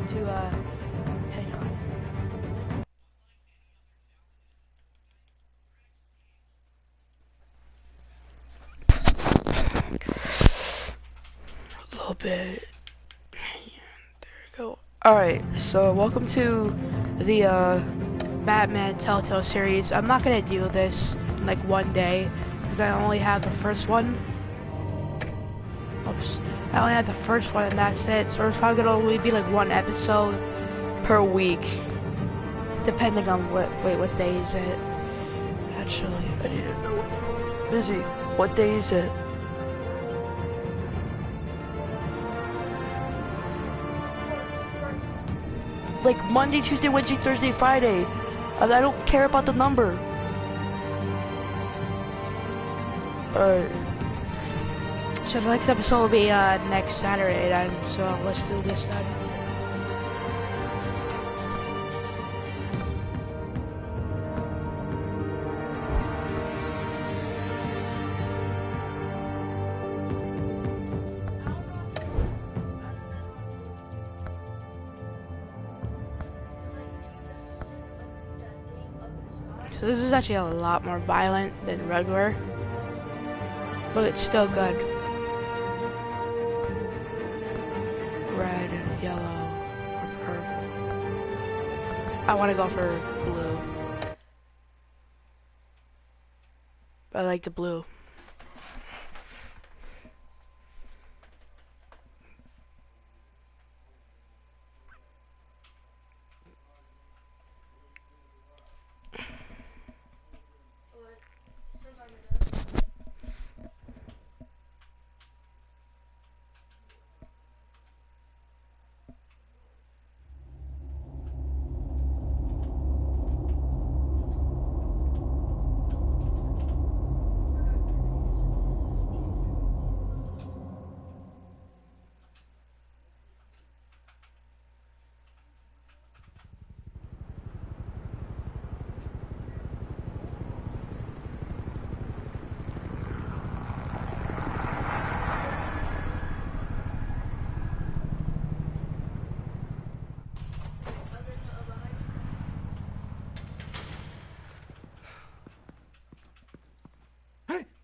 to, hang on. A little bit. There we go. Alright, so welcome to the, Batman Telltale series. I'm not gonna do this in like one day, because I only have the first one. Oops. I only have the first one and that's it, so it's probably gonna only be like one episode per week. Depending on what day is it? Actually, I need to know. Busy. What day is it? Like Monday, Tuesday, Wednesday, Thursday, Friday. I don't care about the number. Alright. So the next episode will be next Saturday then, so let's do this then. So this is actually a lot more violent than regular, but it's still good. Red, yellow, or purple. I want to go for blue. I like the blue.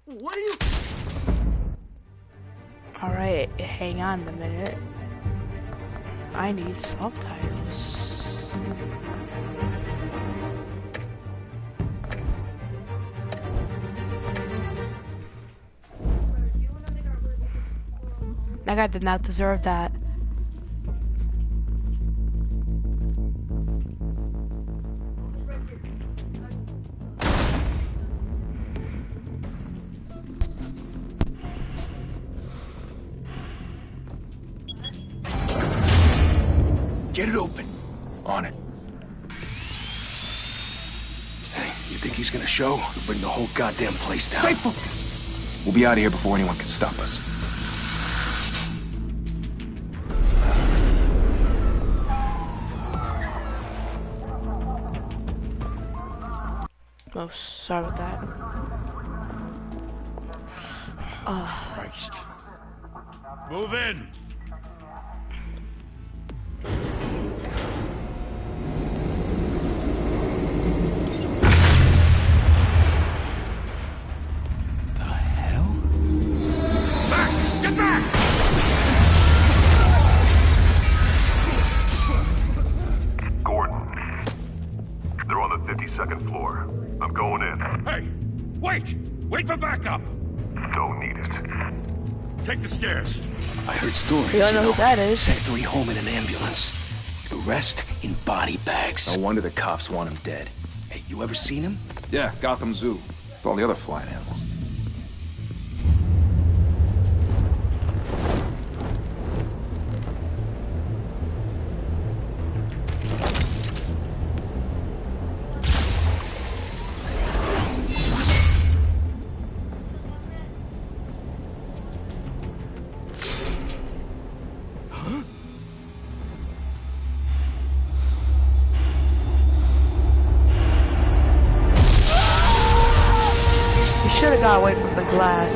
What are you? Alright, hang on a minute. I need subtitles. That guy did not deserve that. Get it open. On it. Hey, you think he's gonna show? We'll bring the whole goddamn place down. Stay focused. We'll be out of here before anyone can stop us. Oh, sorry about that. Christ. Move in. The hell? Back! Get back! Gordon. They're on the 52nd floor. I'm going in. Hey! Wait! Wait for backup! Don't need it. Take the stairs. I heard stories. You don't know who that is. Sent 3 home in an ambulance. The rest in body bags. No wonder the cops want him dead. Hey, you ever seen him? Yeah, Gotham Zoo. With all the other flying animals. Should've got away from the glass.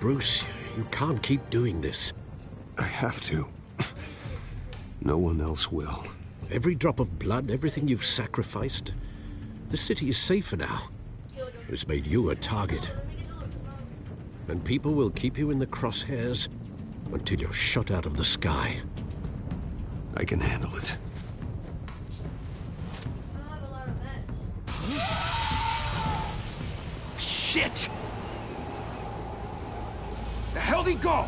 Bruce, you can't keep doing this. I have to. No one else will. Every drop of blood, everything you've sacrificed. The city is safer now. It's made you a target. And people will keep you in the crosshairs until you're shot out of the sky. I can handle it. Shit! The hell'd he go?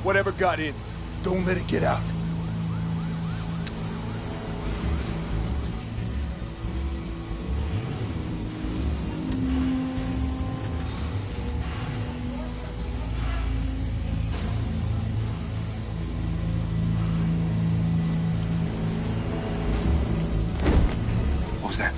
Whatever got in, don't let it get out. What was that?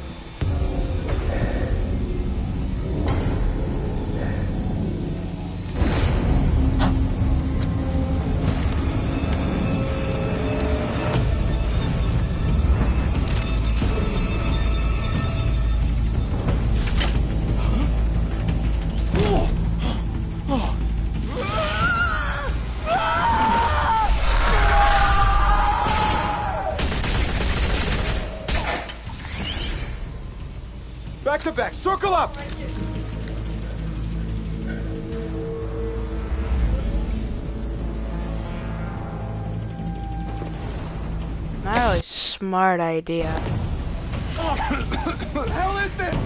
Back to back, circle up! Not a really smart idea. What the hell is this?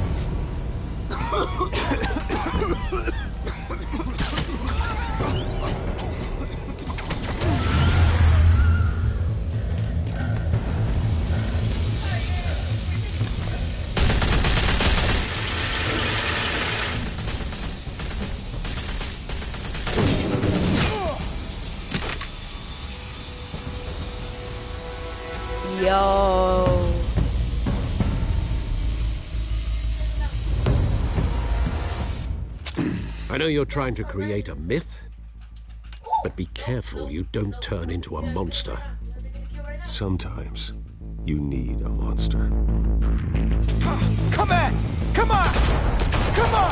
Yo. I know you're trying to create a myth, but be careful you don't turn into a monster. Sometimes you need a monster. Come on! Come on! Come on!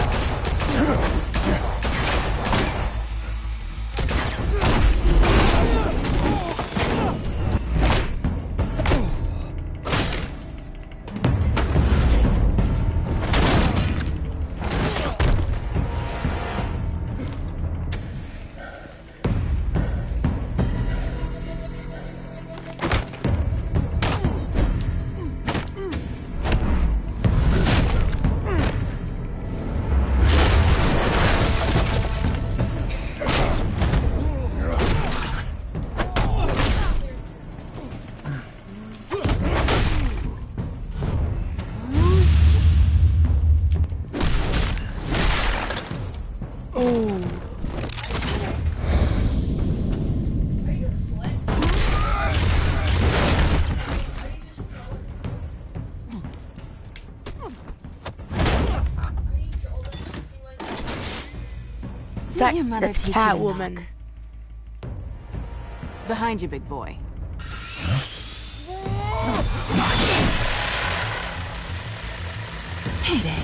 Didn't your mother That's teach you to Catwoman. knock? Behind you, big boy. Heyday.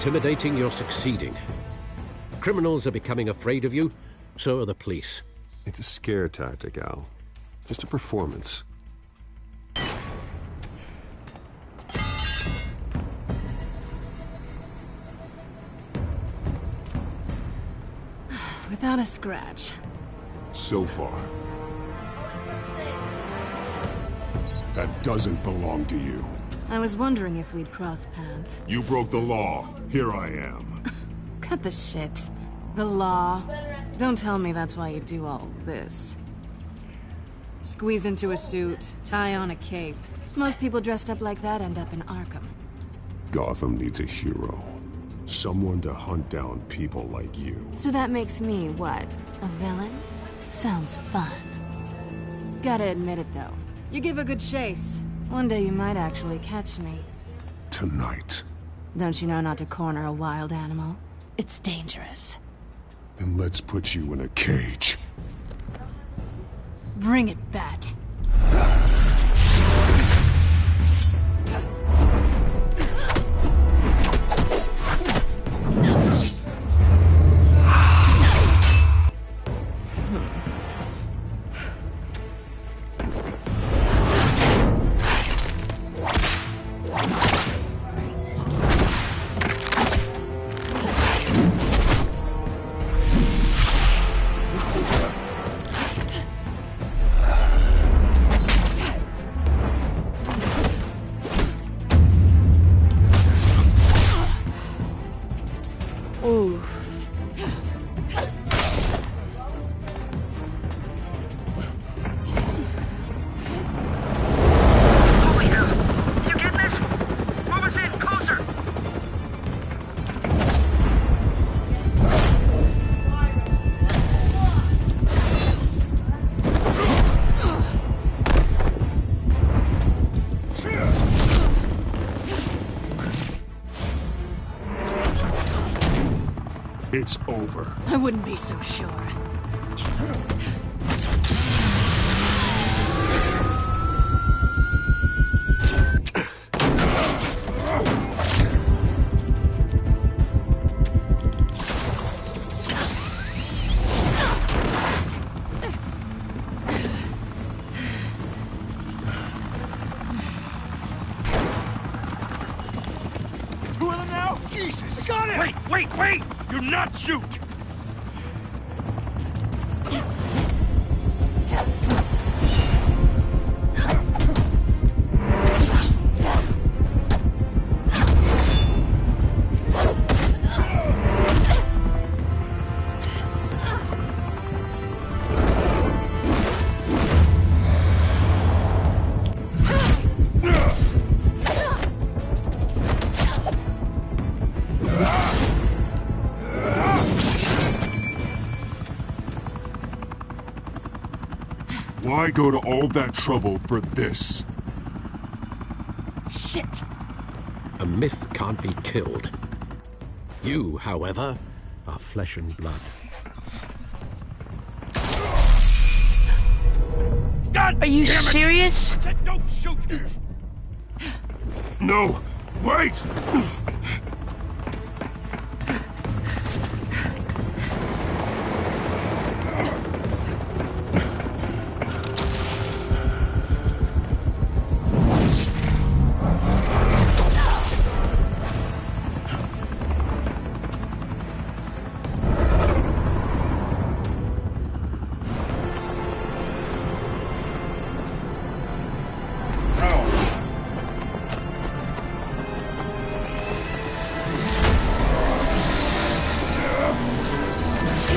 Intimidating, you're succeeding. Criminals are becoming afraid of you, so are the police. It's a scare tactic, Al. Just a performance. Without a scratch. So far. That doesn't belong to you. I was wondering if we'd cross paths. You broke the law. Here I am. Cut the shit. The law. Don't tell me that's why you do all this. Squeeze into a suit, tie on a cape. Most people dressed up like that end up in Arkham. Gotham needs a hero. Someone to hunt down people like you. So that makes me, what, a villain? Sounds fun. Gotta admit it, though. You give a good chase. One day you might actually catch me. Tonight. Don't you know not to corner a wild animal? It's dangerous. Then let's put you in a cage. Bring it, Bat. Ooh. Holy hell! You getting this? Move us in, closer! It's over. I wouldn't be so sure. Two of them now? Jesus! Got it! Wait, wait, wait! Do not shoot! Why go to all that trouble for this? Shit! A myth can't be killed. You, however, are flesh and blood. God Are you damn it! serious? I said don't shoot! No! Wait!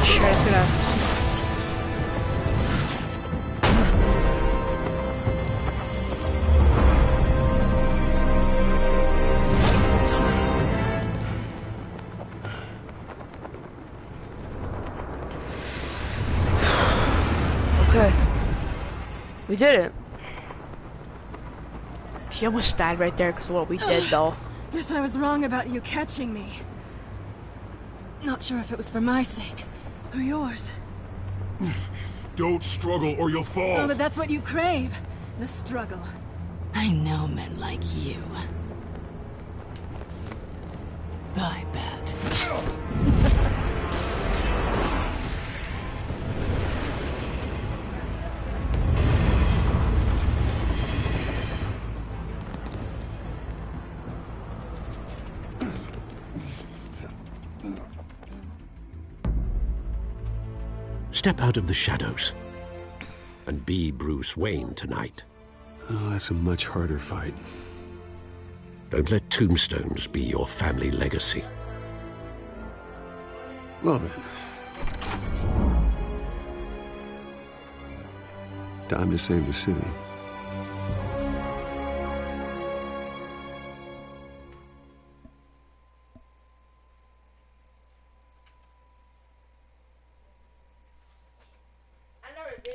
Sure, that's what happens. Okay. We did it. He almost died right there because of what we did, though. Guess I was wrong about you catching me. Not sure if it was for my sake or yours. Don't struggle or you'll fall. Oh, but that's what you crave. The struggle. I know men like you. Bye, Bat. Step out of the shadows and be Bruce Wayne tonight. Oh, that's a much harder fight. Don't let tombstones be your family legacy. Well then. Time to save the city.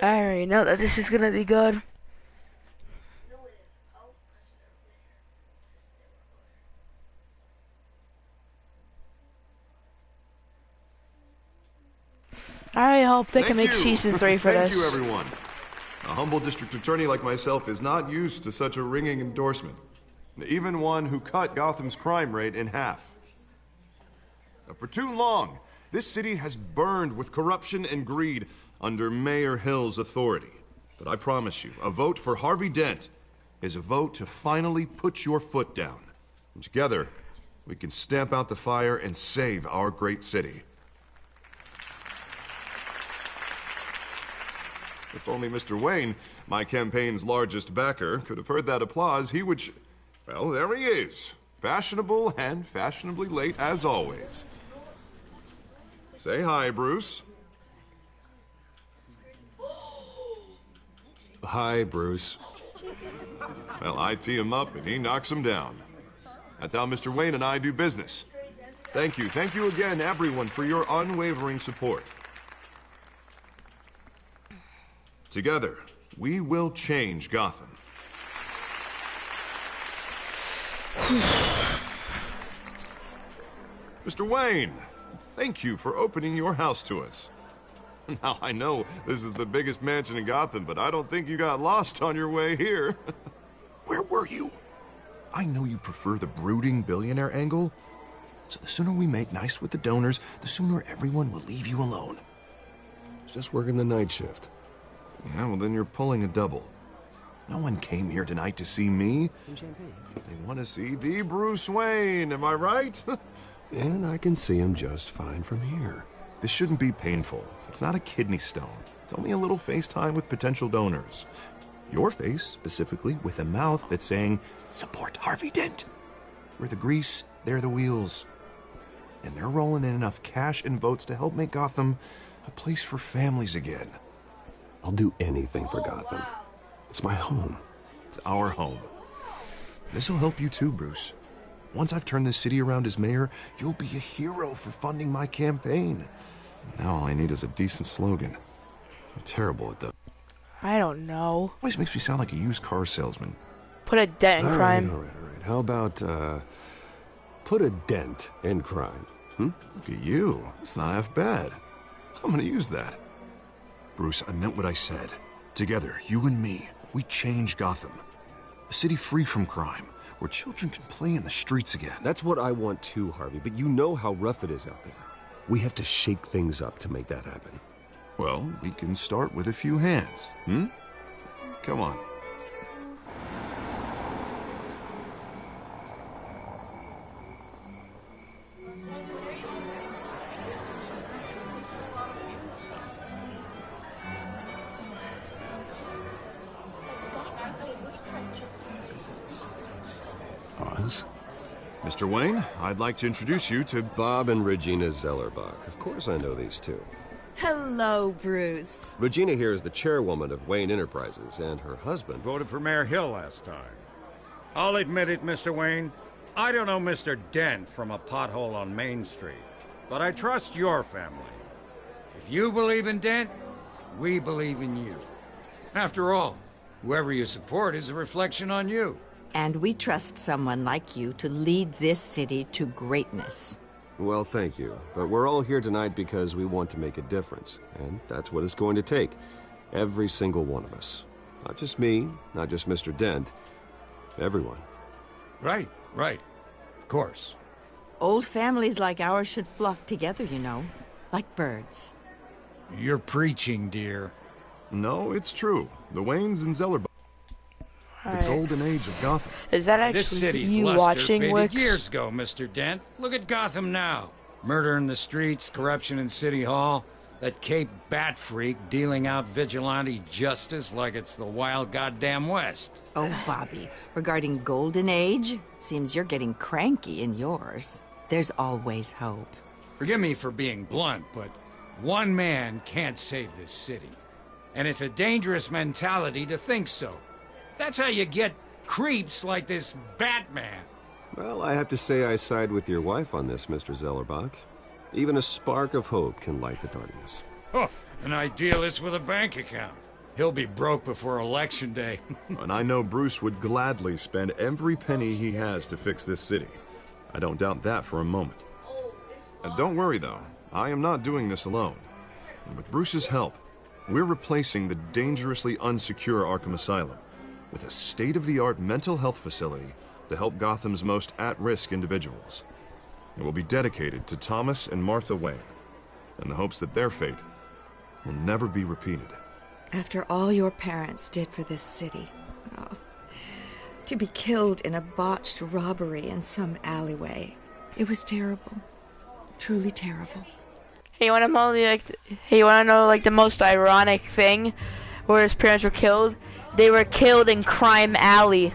I already know that this is gonna be good. I hope they can make season 3 for this. Thank you, everyone. A humble district attorney like myself is not used to such a ringing endorsement. Even one who cut Gotham's crime rate in half. For too long, this city has burned with corruption and greed under Mayor Hill's authority. But I promise you, a vote for Harvey Dent is a vote to finally put your foot down. And together, we can stamp out the fire and save our great city. If only Mr. Wayne, my campaign's largest backer, could have heard that applause, he would well, there he is. Fashionable and fashionably late as always. Say hi, Bruce. Hi, Bruce. Well, I tee him up and he knocks him down. That's how Mr. Wayne and I do business. Thank you again, everyone, for your unwavering support. Together, we will change Gotham. Mr. Wayne, thank you for opening your house to us. Now, I know this is the biggest mansion in Gotham, but I don't think you got lost on your way here. Where were you? I know you prefer the brooding billionaire angle, so the sooner we make nice with the donors, the sooner everyone will leave you alone. Just working the night shift. Yeah, well, then you're pulling a double. No one came here tonight to see me. Some champagne. They want to see the Bruce Wayne, am I right? And I can see him just fine from here. This shouldn't be painful. It's not a kidney stone. It's only a little FaceTime with potential donors. Your face, specifically, with a mouth that's saying, support Harvey Dent. We're the grease, they're the wheels. And they're rolling in enough cash and votes to help make Gotham a place for families again. I'll do anything for Gotham. It's my home. It's our home. This'll help you too, Bruce. Once I've turned this city around as mayor, you'll be a hero for funding my campaign. Now all I need is a decent slogan. I'm terrible at that. I don't know. Always makes me sound like a used car salesman. Put a dent in crime. All right. How about, put a dent in crime? Look at you. That's not half bad. I'm gonna use that. Bruce, I meant what I said. Together, you and me, we change Gotham. A city free from crime, where children can play in the streets again. That's what I want too, Harvey, but you know how rough it is out there. We have to shake things up to make that happen. Well, we can start with a few hands, Come on. Oz? Mr. Wayne, I'd like to introduce you to Bob and Regina Zellerbach. Of course I know these two. Hello, Bruce. Regina here is the chairwoman of Wayne Enterprises, and her husband... Voted for Mayor Hill last time. I'll admit it, Mr. Wayne. I don't know Mr. Dent from a pothole on Main Street, but I trust your family. If you believe in Dent, we believe in you. After all, whoever you support is a reflection on you. And we trust someone like you to lead this city to greatness. Well, thank you. But we're all here tonight because we want to make a difference. And that's what it's going to take. Every single one of us. Not just me, not just Mr. Dent. Everyone. Right. Of course. Old families like ours should flock together, you know. Like birds. You're preaching, dear. No, it's true. The Waynes and Zellerbach. The golden age of Gotham. Is that actually This city's you luster watching, faded Wix? years ago, Mr. Dent. Look at Gotham now. Murder in the streets, corruption in City Hall, that Cape Bat freak dealing out vigilante justice like it's the wild goddamn West. Oh, Bobby, regarding Golden Age, seems you're getting cranky in yours. There's always hope. Forgive me for being blunt, but one man can't save this city. And it's a dangerous mentality to think so. That's how you get creeps like this Batman. Well, I have to say I side with your wife on this, Mr. Zellerbach. Even a spark of hope can light the darkness. Oh, an idealist with a bank account. He'll be broke before Election Day. And I know Bruce would gladly spend every penny he has to fix this city. I don't doubt that for a moment. Don't worry, though. I am not doing this alone. And with Bruce's help, we're replacing the dangerously unsecure Arkham Asylum with a state-of-the-art mental health facility to help Gotham's most at-risk individuals. It will be dedicated to Thomas and Martha Wayne, in the hopes that their fate will never be repeated. After all your parents did for this city, oh, to be killed in a botched robbery in some alleyway, it was terrible. Truly terrible. Hey, you wanna know like the most ironic thing where his parents were killed? They were killed in Crime Alley.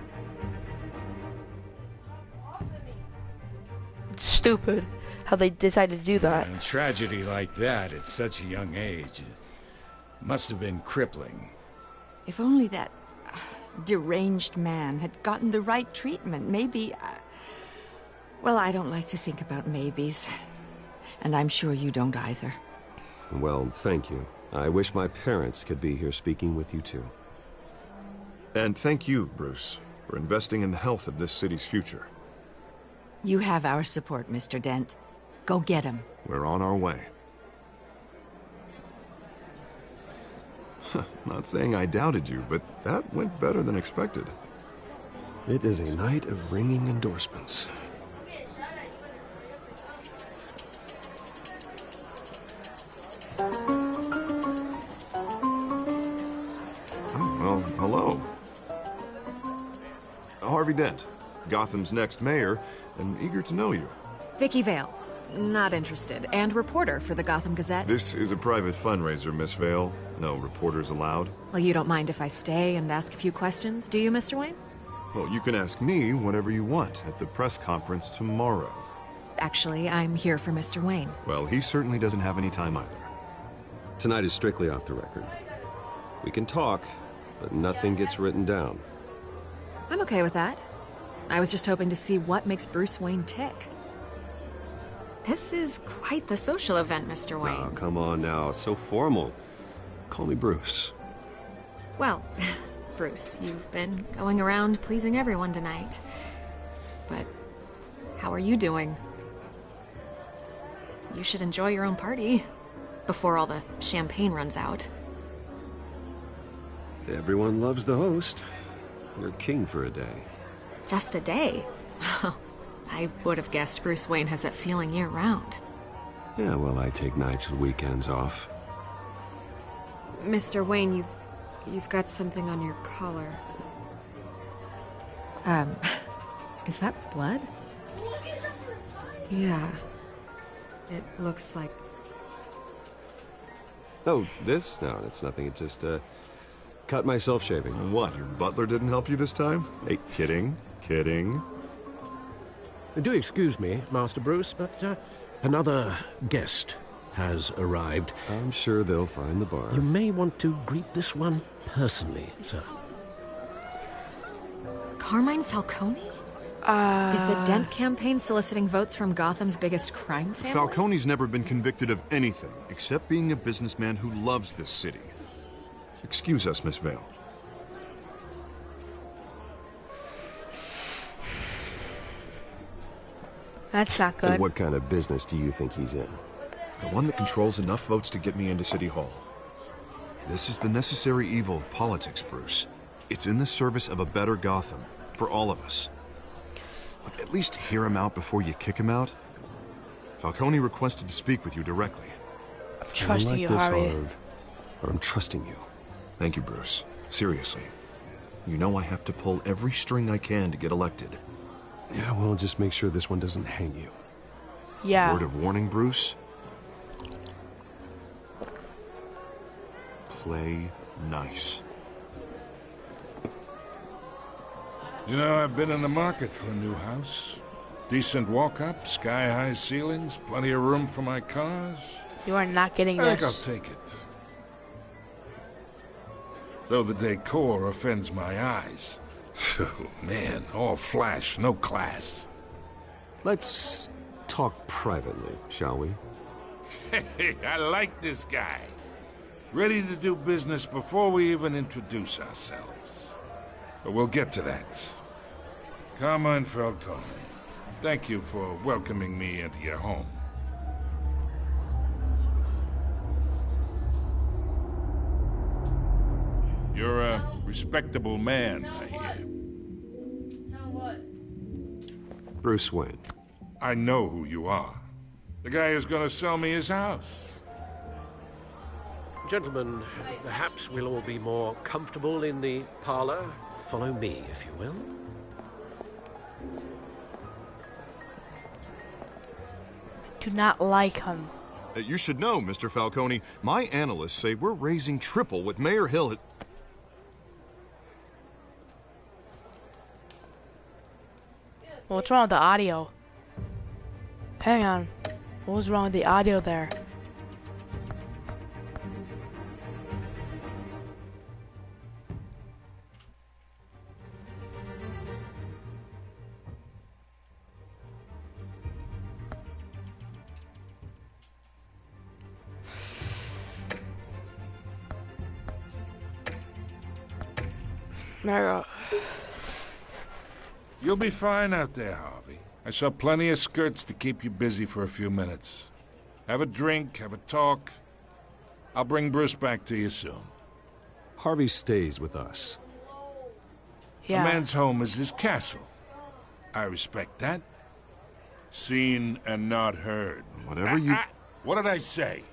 It's stupid how they decided to do that. A tragedy like that at such a young age must have been crippling. If only that deranged man had gotten the right treatment, maybe... well, I don't like to think about maybes. And I'm sure you don't either. Well, thank you. I wish my parents could be here speaking with you too. And thank you, Bruce, for investing in the health of this city's future. You have our support, Mr. Dent. Go get him. We're on our way. Not saying I doubted you, but that went better than expected. It is a night of ringing endorsements. Oh, well, hello. Harvey Dent, Gotham's next mayor, and eager to know you. Vicky Vale. Not interested. And reporter for the Gotham Gazette. This is a private fundraiser, Miss Vale. No reporters allowed. Well, you don't mind if I stay and ask a few questions, do you, Mr. Wayne? Well, you can ask me whatever you want at the press conference tomorrow. Actually, I'm here for Mr. Wayne. Well, he certainly doesn't have any time either. Tonight is strictly off the record. We can talk, but nothing gets written down. I'm okay with that. I was just hoping to see what makes Bruce Wayne tick. This is quite the social event, Mr. Wayne. Oh, come on now. It's so formal. Call me Bruce. Well, Bruce, you've been going around pleasing everyone tonight. But how are you doing? You should enjoy your own party before all the champagne runs out. Everyone loves the host. You're king for a day. Just a day? I would have guessed Bruce Wayne has that feeling year-round. Yeah, well, I take nights and weekends off. Mr. Wayne, you've got something on your collar. Is that blood? Yeah. It looks like... Oh, this? No, it's nothing. It just, cut myself shaving. What, your butler didn't help you this time? Hey, kidding. Do excuse me, Master Bruce, but another guest has arrived. I'm sure they'll find the bar. You may want to greet this one personally, sir. Carmine Falcone? Is the Dent campaign soliciting votes from Gotham's biggest crime family? Falcone's never been convicted of anything except being a businessman who loves this city. Excuse us, Miss Vale. That's not good. And what kind of business do you think he's in? The one that controls enough votes to get me into City Hall. This is the necessary evil of politics, Bruce. It's in the service of a better Gotham, for all of us. Look, at least hear him out before you kick him out. Falcone requested to speak with you directly. I'm trusting you, Harvey. But I'm trusting you. Thank you, Bruce. Seriously. You know I have to pull every string I can to get elected. Yeah, well, just make sure this one doesn't hang you. Yeah. Word of warning, Bruce. Play nice. You know, I've been in the market for a new house. Decent walk-up, sky-high ceilings, plenty of room for my cars. You are not getting I this. think I'll take it. Though the decor offends my eyes. Oh, man, all flash, no class. Let's talk privately, shall we? Hey, I like this guy. Ready to do business before we even introduce ourselves. But we'll get to that. Carmine Falcone, thank you for welcoming me into your home. You're a respectable man, I hear. Bruce Wayne. I know who you are. The guy who's gonna sell me his house. Gentlemen, perhaps we'll all be more comfortable in the parlor. Follow me, if you will. Do not like him. You should know, Mr. Falcone, my analysts say we're raising triple what Mayor Hill has... What's wrong with the audio? Hang on. What was wrong with the audio there? There we go. You'll be fine out there, Harvey. I saw plenty of skirts to keep you busy for a few minutes. Have a drink, have a talk. I'll bring Bruce back to you soon. Harvey stays with us. Yeah. A man's home is his castle. I respect that. Seen and not heard. Whatever you... What did I say?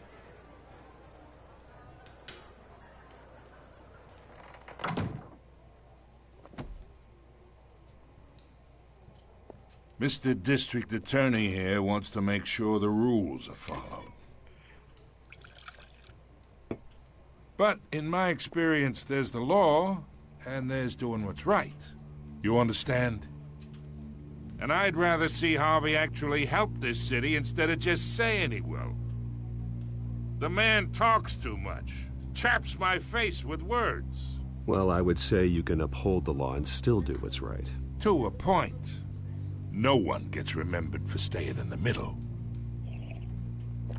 Mr. District Attorney here wants to make sure the rules are followed. But in my experience, there's the law, and there's doing what's right. You understand? And I'd rather see Harvey actually help this city instead of just saying he will. The man talks too much, chaps my face with words. Well, I would say you can uphold the law and still do what's right. To a point. No one gets remembered for staying in the middle.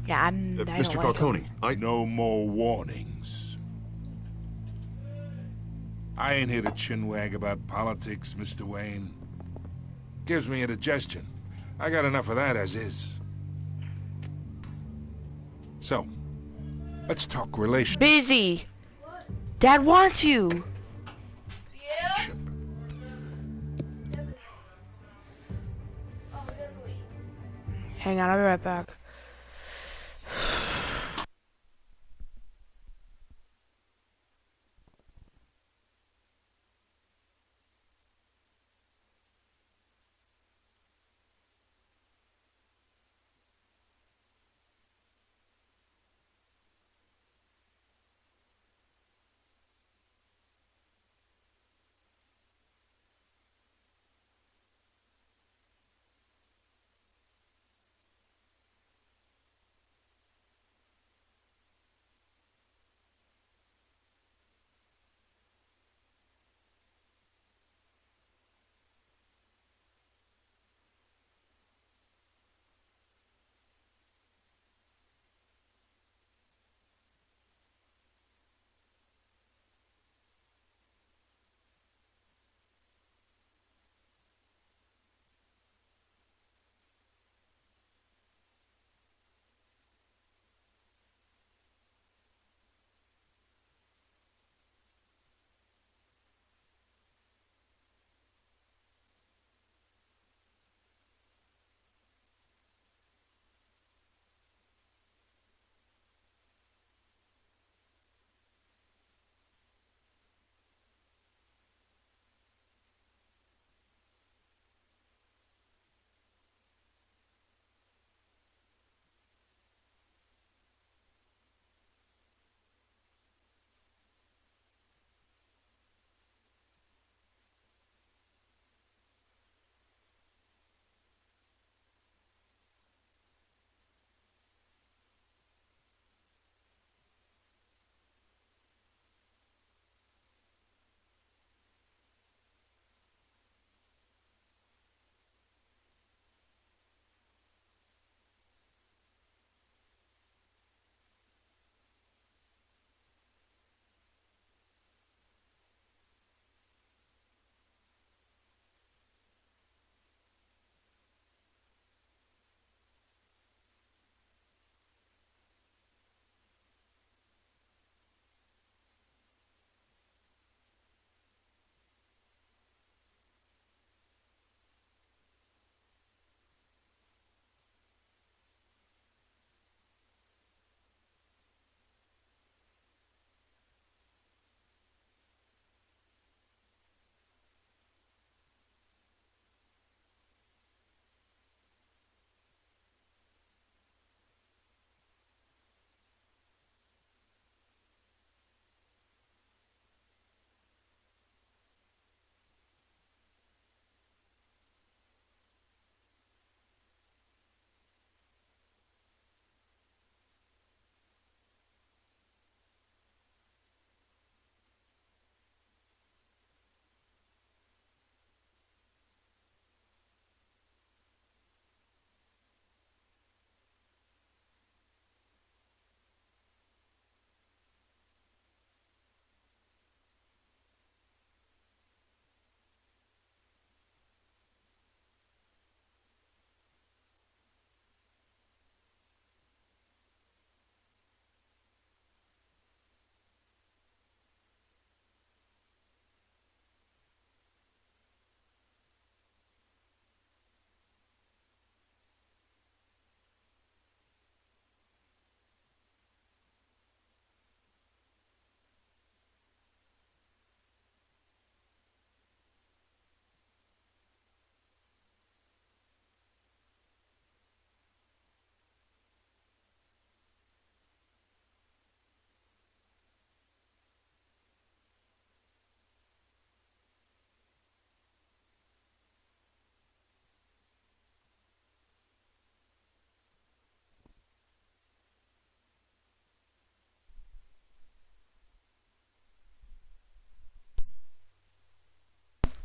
Yeah, I don't Mr. like Falcone, him. No more warnings. I ain't here to chinwag about politics, Mr. Wayne. Gives me indigestion. I got enough of that as is. So, let's talk relations. Busy. Dad wants you. Hang on, I'll be right back.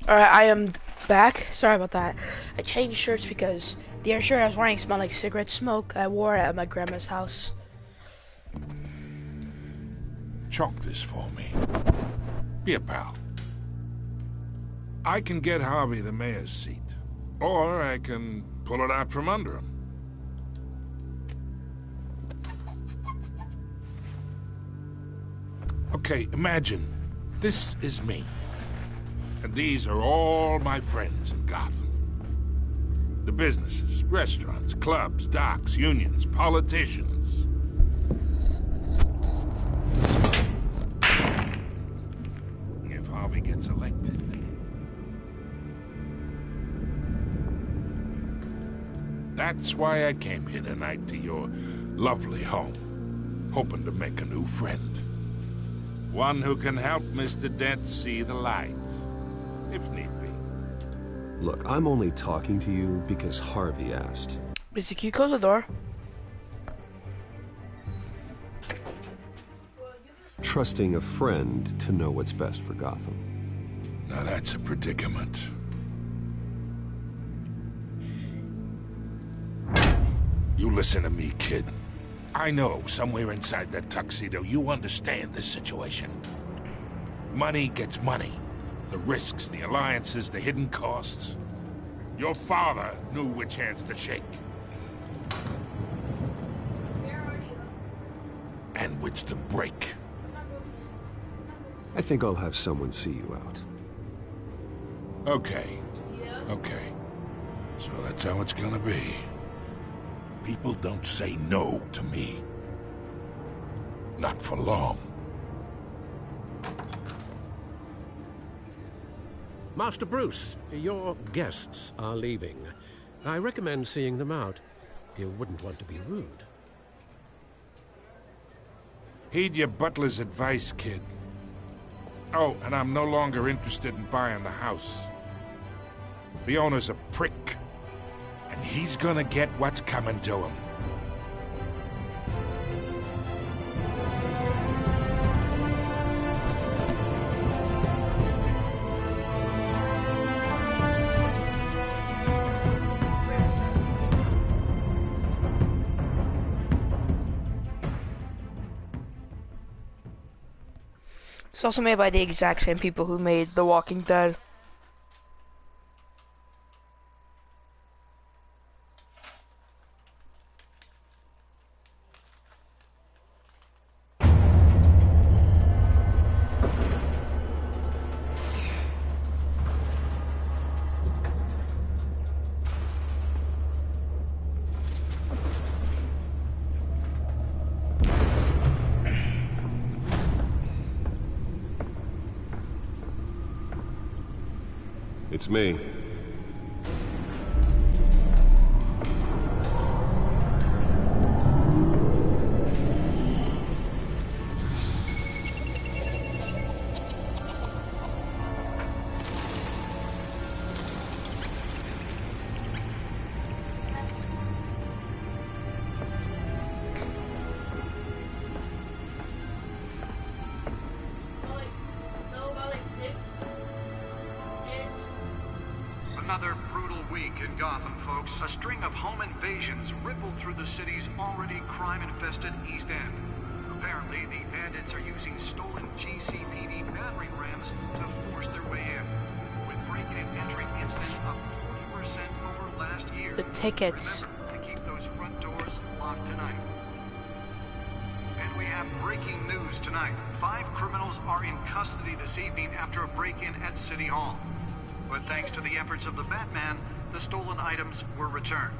Alright, I am back. Sorry about that. I changed shirts because the other shirt I was wearing smelled like cigarette smoke. I wore it at my grandma's house. Chalk this for me. Be a pal. I can get Harvey the mayor's seat, or I can pull it out from under him. Okay, imagine this is me, and these are all my friends in Gotham. The businesses, restaurants, clubs, docks, unions, politicians. If Harvey gets elected, that's why I came here tonight to your lovely home, hoping to make a new friend. One who can help Mr. Dent see the light, if need be. Look, I'm only talking to you because Harvey asked. Mr. Q, close the door. Trusting a friend to know what's best for Gotham. Now that's a predicament. You listen to me, kid. I know somewhere inside that tuxedo you understand this situation. Money gets money. The risks, the alliances, the hidden costs. Your father knew which hands to shake. And which to break. I think I'll have someone see you out. Okay. Okay. So that's how it's gonna be. People don't say no to me. Not for long. Master Bruce, your guests are leaving. I recommend seeing them out. You wouldn't want to be rude. Heed your butler's advice, kid. Oh, and I'm no longer interested in buying the house. The owner's a prick. And he's gonna get what's coming to him. It's also made by the exact same people who made The Walking Dead. It's me. Another brutal week in Gotham, folks. A string of home invasions rippled through the city's already crime-infested East End. Apparently, the bandits are using stolen GCPD battering rams to force their way in, with break-in and entry incidents up 40% over last year. The tickets. Remember to keep those front doors locked tonight. And we have breaking news tonight. 5 criminals are in custody this evening after a break-in at City Hall. But thanks to the efforts of the Batman, the stolen items were returned.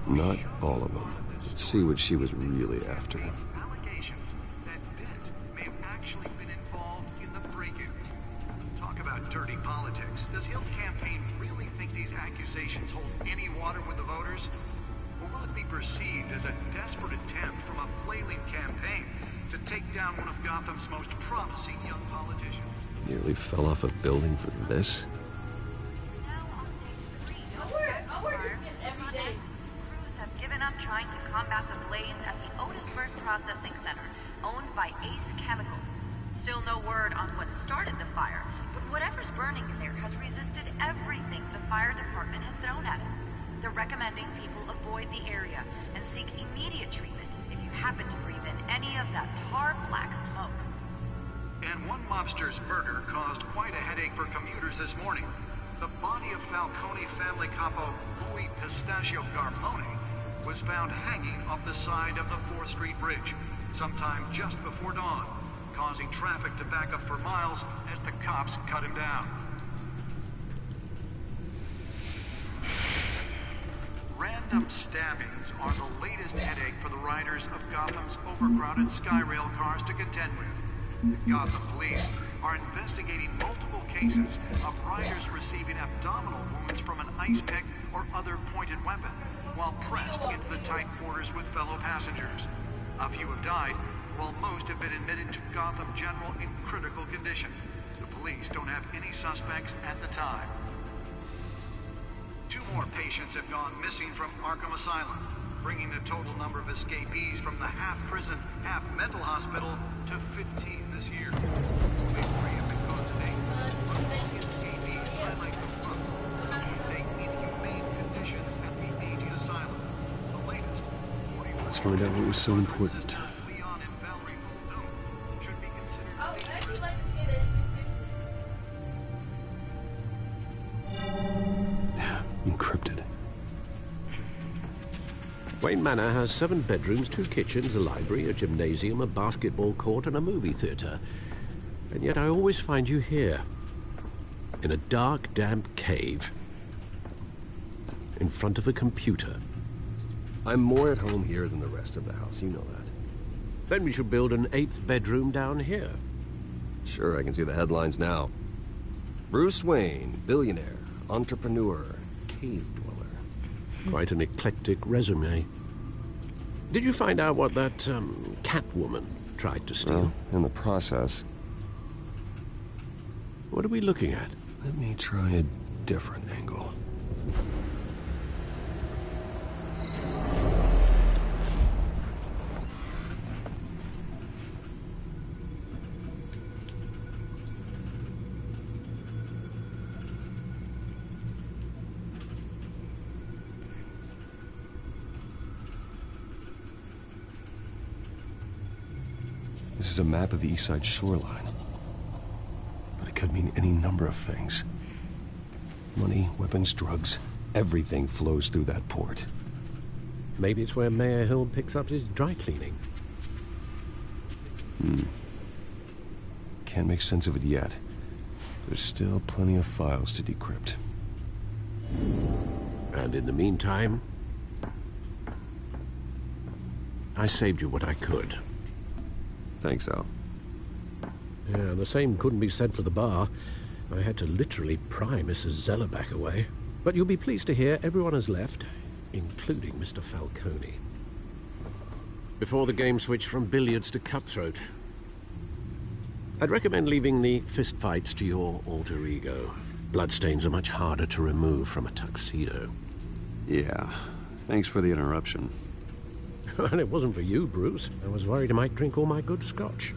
Not all of them. Let's see what she was really after. Allegations that Dent may have actually been involved in the break-in. Talk about dirty politics. Does Hill's campaign really think these accusations hold any water with the voters? Or will it be perceived as a desperate attempt from a flailing campaign to take down one of Gotham's most promising young politicians? Nearly fell off a building for this? Crews have given up trying to combat the blaze at the Otisburg Processing Center, owned by Ace Chemical. Still no word on what started the fire, but whatever's burning in there has resisted everything the fire department has thrown at it. They're recommending people avoid the area and seek immediate treatment if you happen to breathe in any of that tar black smoke. And one mobster's murder caused quite a headache for commuters this morning. The body of Falcone family capo Louis Pistachio Garmone was found hanging off the side of the 4th Street Bridge sometime just before dawn, causing traffic to back up for miles as the cops cut him down. Random stabbings are the latest headache for the riders of Gotham's overcrowded Skyrail cars to contend with. The Gotham police are investigating multiple cases of riders receiving abdominal wounds from an ice pick or other pointed weapon while pressed into the tight quarters with fellow passengers. A few have died, while most have been admitted to Gotham General in critical condition. The police don't have any suspects at the time. 2 more patients have gone missing from Arkham Asylum, bringing the total number of escapees from the half-prison, half-mental hospital to 15 this year. Only 3 have been caught to date, but all the escapees highlight the rough, some would say inhumane conditions at the aging asylum. The latest, 41 Let's find out what was so important. Leon and Valerie Muldoon should be considered dangerous. Encrypted. Wayne Manor has 7 bedrooms, 2 kitchens, a library, a gymnasium, a basketball court, and a movie theater. And yet I always find you here, in a dark, damp cave, in front of a computer. I'm more at home here than the rest of the house, you know that. Then we should build an 8th bedroom down here. Sure, I can see the headlines now. Bruce Wayne, billionaire, entrepreneur, cave dweller. Quite an eclectic resume. Did you find out what that, Catwoman tried to steal? Well, in the process. What are we looking at? Let me try a different angle. This is a map of the East Side shoreline. But it could mean any number of things. Money, weapons, drugs, everything flows through that port. Maybe it's where Mayor Hill picks up his dry cleaning. Can't make sense of it yet. There's still plenty of files to decrypt. And in the meantime, I saved you what I could. Thanks, Al. Yeah, the same couldn't be said for the bar. I had to literally pry Mrs. Zellerback away. But you'll be pleased to hear everyone has left, including Mr. Falcone. Before the game switched from billiards to cutthroat. I'd recommend leaving the fistfights to your alter ego. Bloodstains are much harder to remove from a tuxedo. Yeah, thanks for the interruption. And it wasn't for you, Bruce. I was worried I might drink all my good scotch.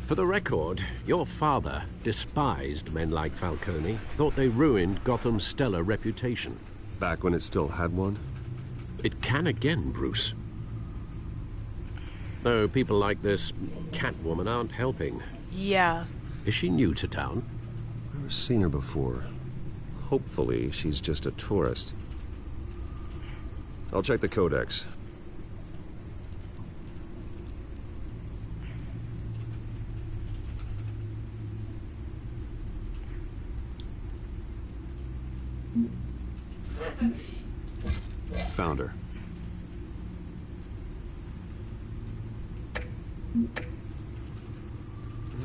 For the record, your father despised men like Falcone, thought they ruined Gotham's stellar reputation. Back when it still had one? It can again, Bruce. Though people like this Catwoman aren't helping. Yeah. Is she new to town? I've never seen her before. Hopefully, she's just a tourist. I'll check the codex. Found her.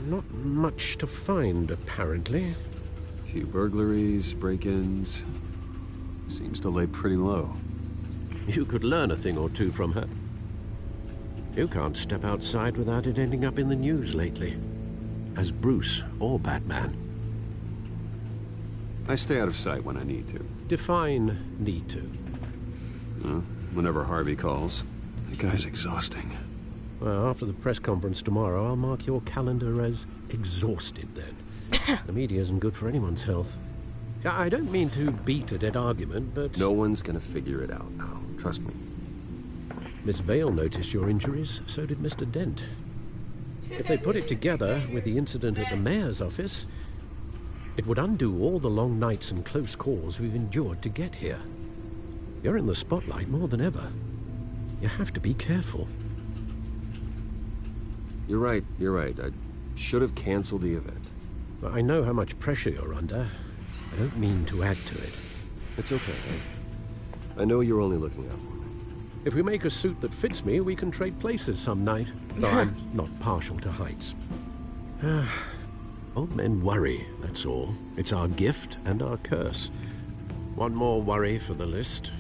Not much to find, apparently. Few burglaries, break-ins. Seems to lay pretty low. You could learn a thing or two from her. You can't step outside without it ending up in the news lately. As Bruce or Batman. I stay out of sight when I need to. Define need to. Whenever Harvey calls. The guy's exhausting. Well, after the press conference tomorrow, I'll mark your calendar as exhausted then. The media isn't good for anyone's health. I don't mean to beat a dead argument, but... No one's gonna figure it out now. Trust me. Miss Vale noticed your injuries, so did Mr. Dent. If they put it together with the incident at the mayor's office, it would undo all the long nights and close calls we've endured to get here. You're in the spotlight more than ever. You have to be careful. You're right. I should have canceled the event. I know how much pressure you're under. I don't mean to add to it. It's okay. I know you're only looking out for me. If we make a suit that fits me, we can trade places some night. Though I'm not partial to heights. Old men worry, that's all. It's our gift and our curse. One more worry for the list.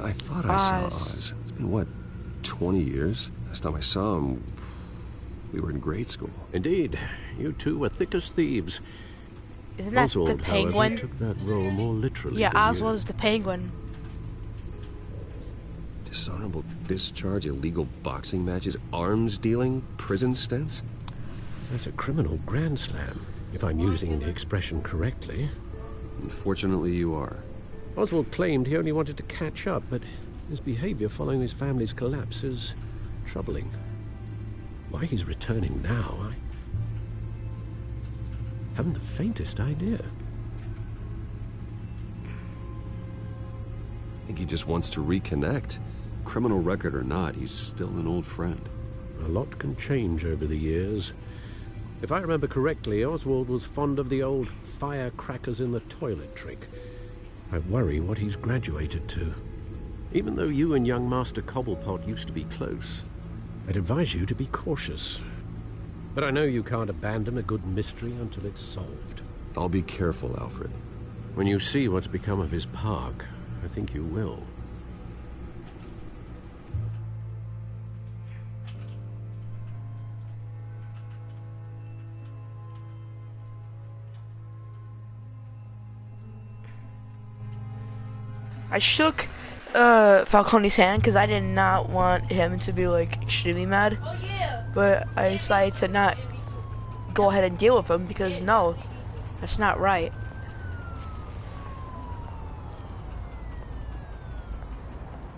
I thought I saw Oz. It's been, what, 20 years? Last time I saw him, we were in grade school. Indeed. You two were thick as thieves. Isn't that Oswald, the penguin? however, took that role more literally Yeah, than Oswald's the penguin. Dishonorable discharge, illegal boxing matches, arms dealing, prison stints? That's a criminal grand slam, if I'm using the expression correctly. Unfortunately, you are. Oswald claimed he only wanted to catch up, but his behavior following his family's collapse is troubling. Why he's returning now, I haven't the faintest idea. I think he just wants to reconnect. Criminal record or not, he's still an old friend. A lot can change over the years. If I remember correctly, Oswald was fond of the old firecrackers in the toilet trick. I worry what he's graduated to. Even though you and young Master Cobblepot used to be close, I'd advise you to be cautious. But I know you can't abandon a good mystery until it's solved. I'll be careful, Alfred. When you see what's become of his park, I think you will. I shook Falcone's hand because I did not want him to be like extremely mad. But I decided to not go ahead and deal with him because no, that's not right.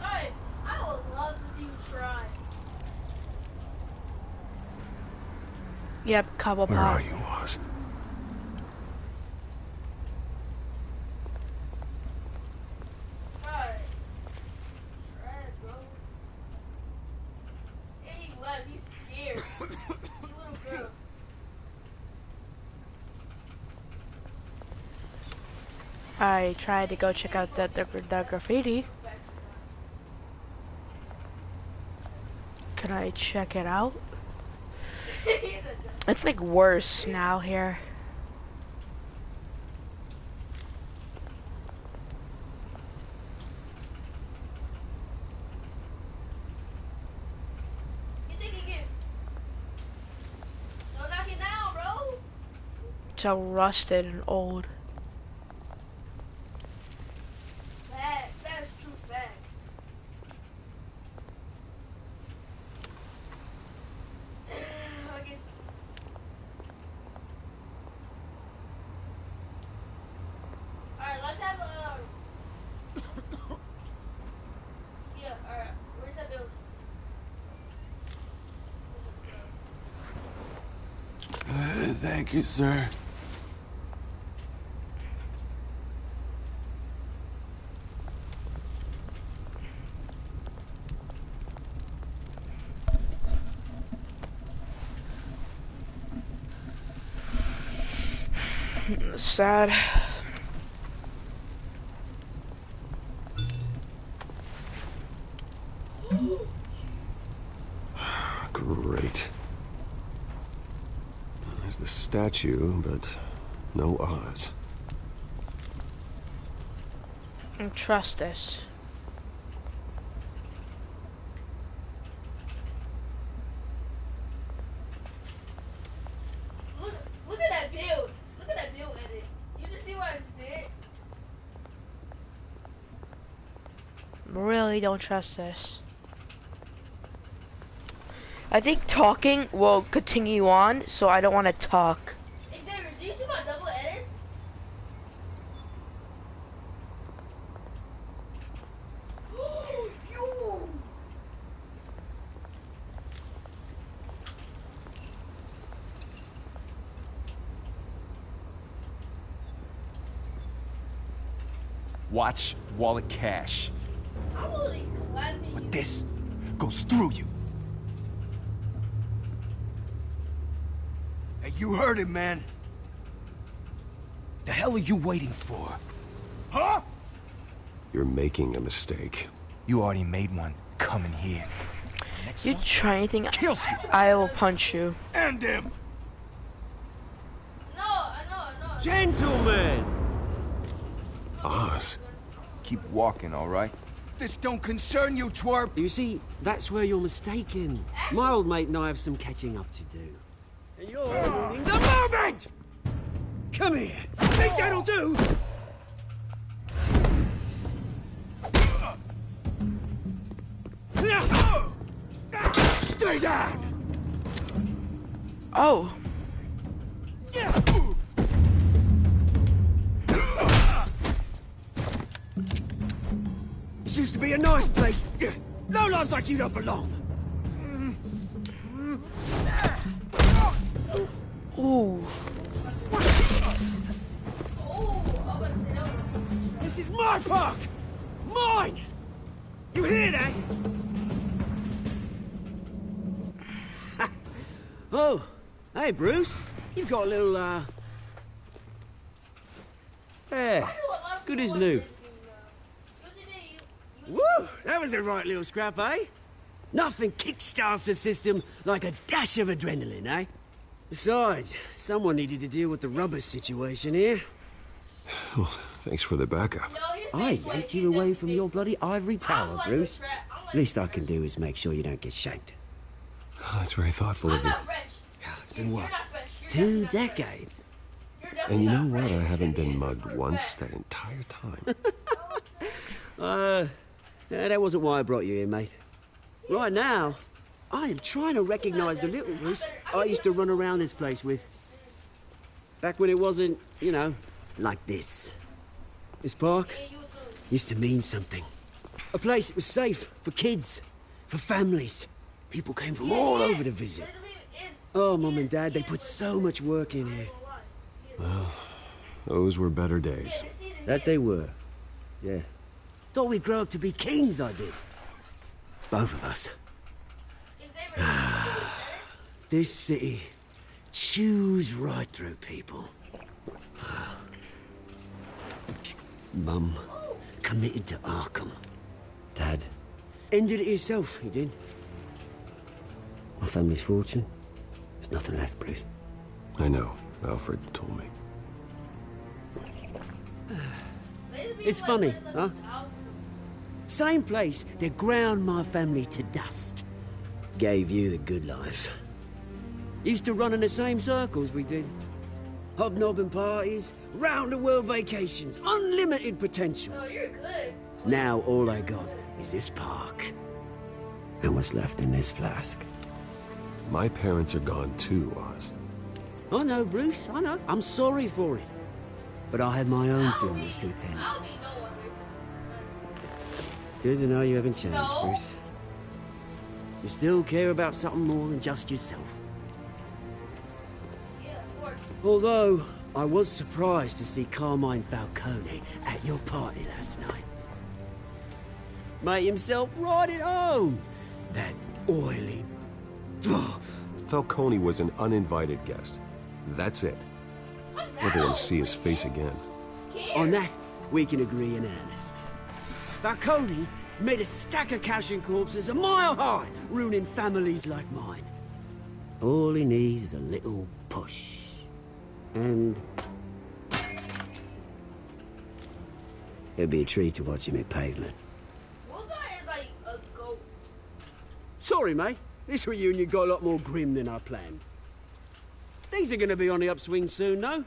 I would love to see you try. Yep, Cobblepot. Where are you, Oz? I tried to go check out the graffiti. Can I check it out? It's like worse now here. It's all rusted and old. That is true facts. I guess. Alright, let's have a. Yeah, alright. Where's that building? Thank you, sir. Sad. Great. There's the statue, but no Oz. And trust this. Look at that build. Look at that build edit. You just see what I just did? definitely don't trust this. I think talking will continue on, so I don't want to talk. Hey, David, do you see my double edits? You! Watch wallet cash. I'm really glad me. But this goes through you. Hey, you heard him, man. The hell are you waiting for? Huh? You're making a mistake. You already made one. Coming here. You try anything, Kills you. I will punch you. And him. No, I know. Gentlemen! Oz. Keep walking, all right? This don't concern you, twerp. You see, that's where you're mistaken. My old mate and I have some catching up to do. And you're ruining the moment! Come here. Think that'll do? Stay down! Oh. This used to be a nice place. No lives like you don't belong. Ooh. This is my park! Mine! You hear that? Oh, hey, Bruce. You've got a little, yeah, good as new. Woo! That was a right little scrap, eh? Nothing kickstarts the system like a dash of adrenaline, eh? Besides, someone needed to deal with the rubber situation here. Well, thanks for the backup. I yanked you away from your bloody ivory tower, Bruce. Least I can do is make sure you don't get shanked. Oh, that's very thoughtful of you. It's been what? 2 decades? And you know what? I haven't been mugged once that entire time. That wasn't why I brought you here, mate. Right now, I am trying to recognize the little Bruce I used to run around this place with. Back when it wasn't, you know, like this. This park used to mean something. A place that was safe for kids, for families. People came from all over to visit. Oh, Mum and Dad, they put so much work in here. Well, those were better days. That they were. Yeah. Thought we'd grow up to be kings, I did. Both of us. This city chews right through people. Mum committed to Arkham. Dad ended it himself, he did. My family's fortune, there's nothing left, Bruce. I know. Alfred told me. It's funny, huh? Same place that ground my family to dust. Gave you the good life. Used to run in the same circles we did. Hobnobbing parties, round-the-world vacations, unlimited potential. Oh, you're good. Now all I got is this park. And what's left in this flask. My parents are gone too, Oz. I know, Bruce, I know. I'm sorry for it. But I had my own funerals to attend. Good to know you haven't changed, Bruce. You still care about something more than just yourself. Although, I was surprised to see Carmine Falcone at your party last night. Made himself right at home. That oily... Falcone was an uninvited guest. That's it. Never want to see his face again. On that, we can agree in earnest. Falcone made a stack of cashing corpses a mile high, ruining families like mine. All he needs is a little push. And... it'd be a treat to watch him hit pavement. Sorry, mate. This reunion got a lot more grim than I planned. Things are gonna be on the upswing soon, though.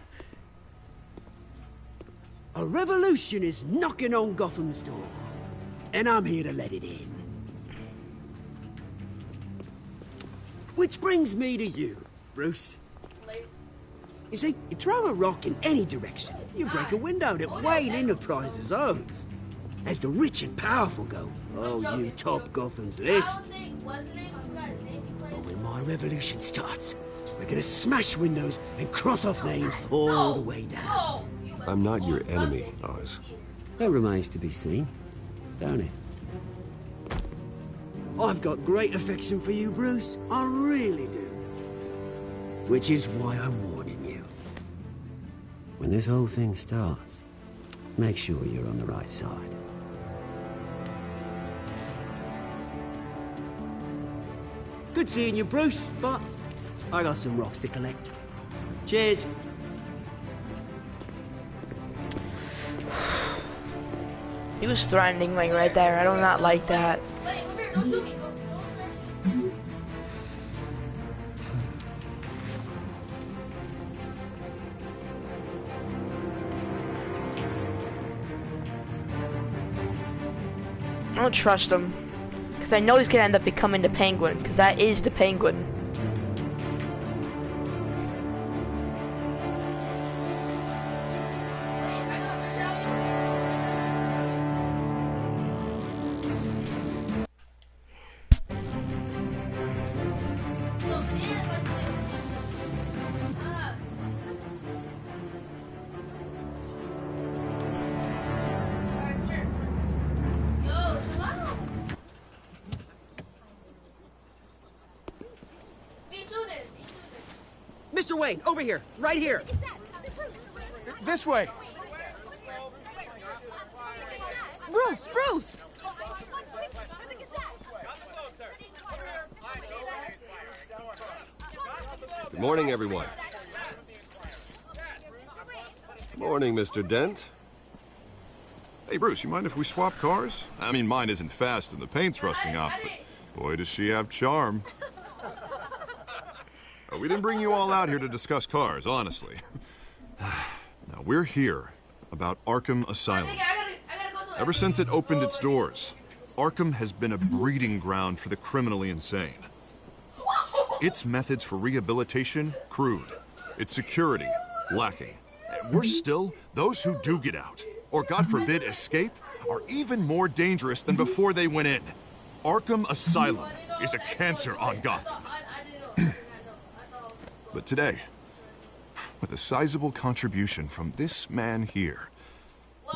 A revolution is knocking on Gotham's door. and I'm here to let it in. Which brings me to you, Bruce. You see, you throw a rock in any direction, you break a window that Wayne Enterprises owns. As the rich and powerful go, oh, you top Gotham's list. But when my revolution starts, we're gonna smash windows and cross off names all the way down. I'm not your enemy, Oz. That remains to be seen, don't it? I've got great affection for you, Bruce. I really do. Which is why I'm warning you. When this whole thing starts, make sure you're on the right side. Good seeing you, Bruce, but I got some rocks to collect. Cheers. He was threatening me right there. I do not like that. I don't trust him. Because I know he's going to end up becoming the Penguin. Because that is the Penguin. Mr. Wayne, over here, right here. This way. Bruce! Good morning, everyone. Morning, Mr. Dent. Hey, Bruce, you mind if we swap cars? I mean, mine isn't fast and the paint's rusting off, but boy, does she have charm. We didn't bring you all out here to discuss cars, honestly. Now, we're here about Arkham Asylum. Ever since it opened its doors, Arkham has been a breeding ground for the criminally insane. Its methods for rehabilitation, crude. Its security, lacking. And worse still, those who do get out, or God forbid escape, are even more dangerous than before they went in. Arkham Asylum is a cancer on Gotham. But today, with a sizable contribution from this man here,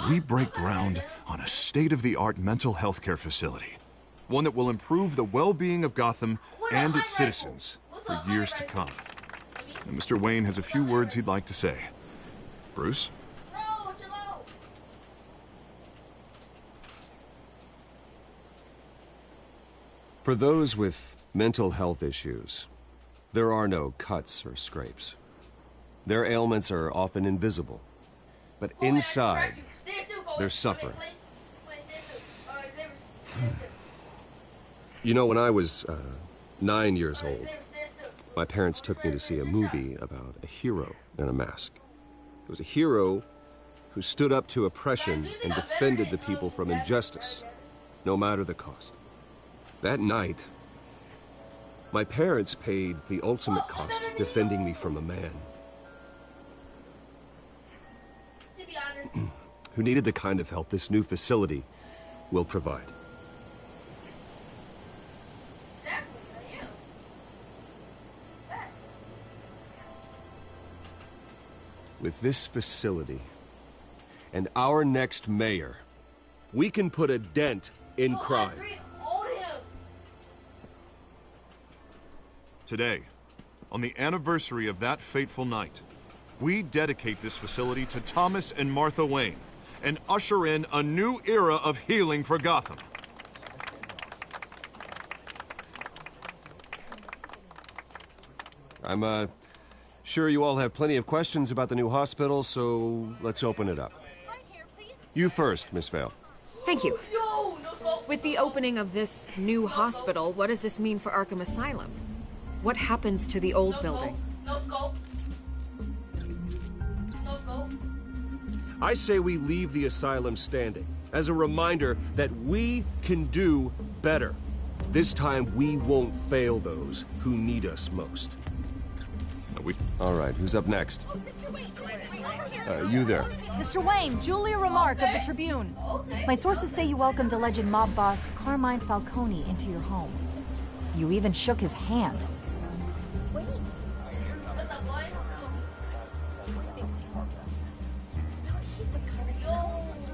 we break ground on a state-of-the-art mental health care facility. One that will improve the well-being of Gotham and its citizens for years to come. And Mr. Wayne has a few words he'd like to say. Bruce? For those with mental health issues, there are no cuts or scrapes. Their ailments are often invisible, but inside, they're suffering. You know, when I was 9 years old, my parents took me to see a movie about a hero in a mask. It was a hero who stood up to oppression and defended the people from injustice, no matter the cost. That night, my parents paid the ultimate cost defending me from a man who needed the kind of help this new facility will provide. With this facility and our next mayor, we can put a dent in crime. Today, on the anniversary of that fateful night, we dedicate this facility to Thomas and Martha Wayne and usher in a new era of healing for Gotham. I'm sure you all have plenty of questions about the new hospital, so let's open it up. You first, Miss Vale. Thank you. With the opening of this new hospital, what does this mean for Arkham Asylum? What happens to the old building? I say we leave the asylum standing, as a reminder that we can do better. This time, we won't fail those who need us most. All right, who's up next? You there. Mr. Wayne, Julia Remark of the Tribune. My sources say you welcomed alleged mob boss Carmine Falcone into your home. You even shook his hand.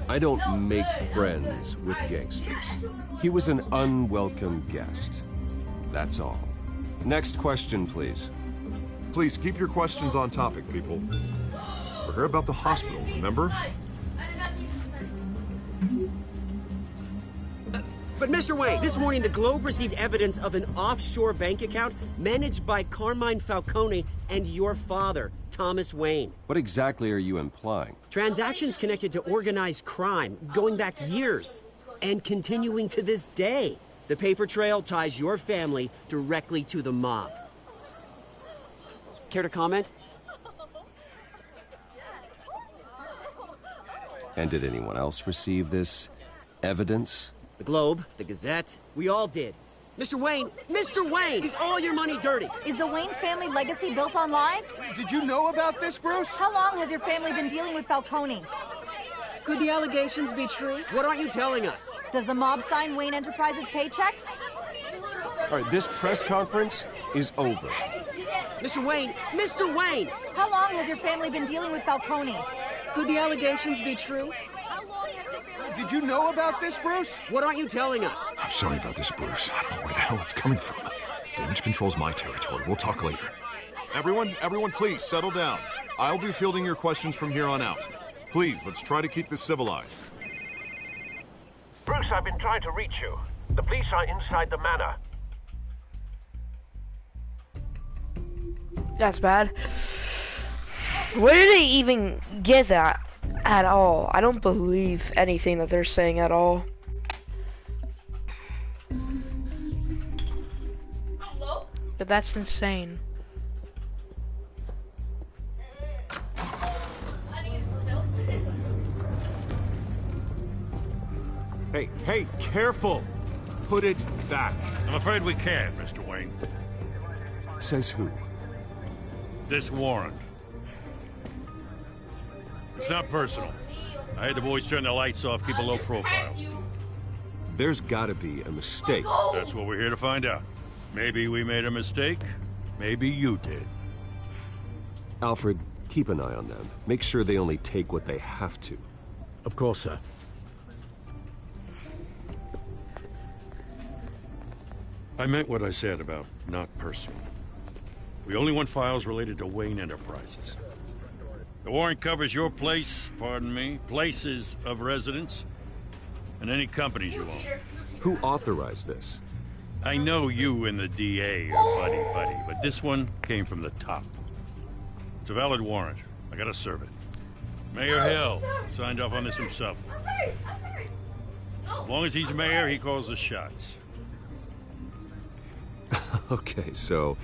I don't make friends with gangsters. He was an unwelcome guest. That's all. Next question, please. Please keep your questions on topic, people. We're here about the hospital, remember? But Mr. Wayne, this morning the Globe received evidence of an offshore bank account managed by Carmine Falcone and your father, Thomas Wayne. What exactly are you implying? Transactions connected to organized crime, going back years, and continuing to this day. The paper trail ties your family directly to the mob. Care to comment? And did anyone else receive this evidence? The Globe, the Gazette, we all did. Mr. Wayne, is all your money dirty? Is the Wayne family legacy built on lies? Did you know about this, Bruce? How long has your family been dealing with Falcone? Could the allegations be true? What aren't you telling us? Does the mob sign Wayne Enterprises paychecks? All right, this press conference is over. Mr. Wayne! How long has your family been dealing with Falcone? Could the allegations be true? Did you know about this, Bruce? What aren't you telling us? I'm sorry about this, Bruce. I don't know where the hell it's coming from. Damage control's my territory. We'll talk later. Everyone, please settle down. I'll be fielding your questions from here on out. Please, let's try to keep this civilized. Bruce, I've been trying to reach you. The police are inside the manor. That's bad. Where did they even get that at all? I don't believe anything that they're saying at all. But that's insane. Hey, careful! Put it back. I'm afraid we can't, Mr. Wayne. Says who? This warrant. It's not personal. I had the boys turn the lights off, keep a low profile. There's gotta be a mistake. That's what we're here to find out. Maybe we made a mistake. Maybe you did. Alfred, keep an eye on them. Make sure they only take what they have to. Of course, sir. I meant what I said about not personal. We only want files related to Wayne Enterprises. The warrant covers your place, pardon me, places of residence, and any companies you own. Who authorized this? I know you and the DA are buddy-buddy, but this one came from the top. It's a valid warrant. I gotta serve it. Mayor Hill signed off on this himself. As long as he's mayor, he calls the shots. Okay, so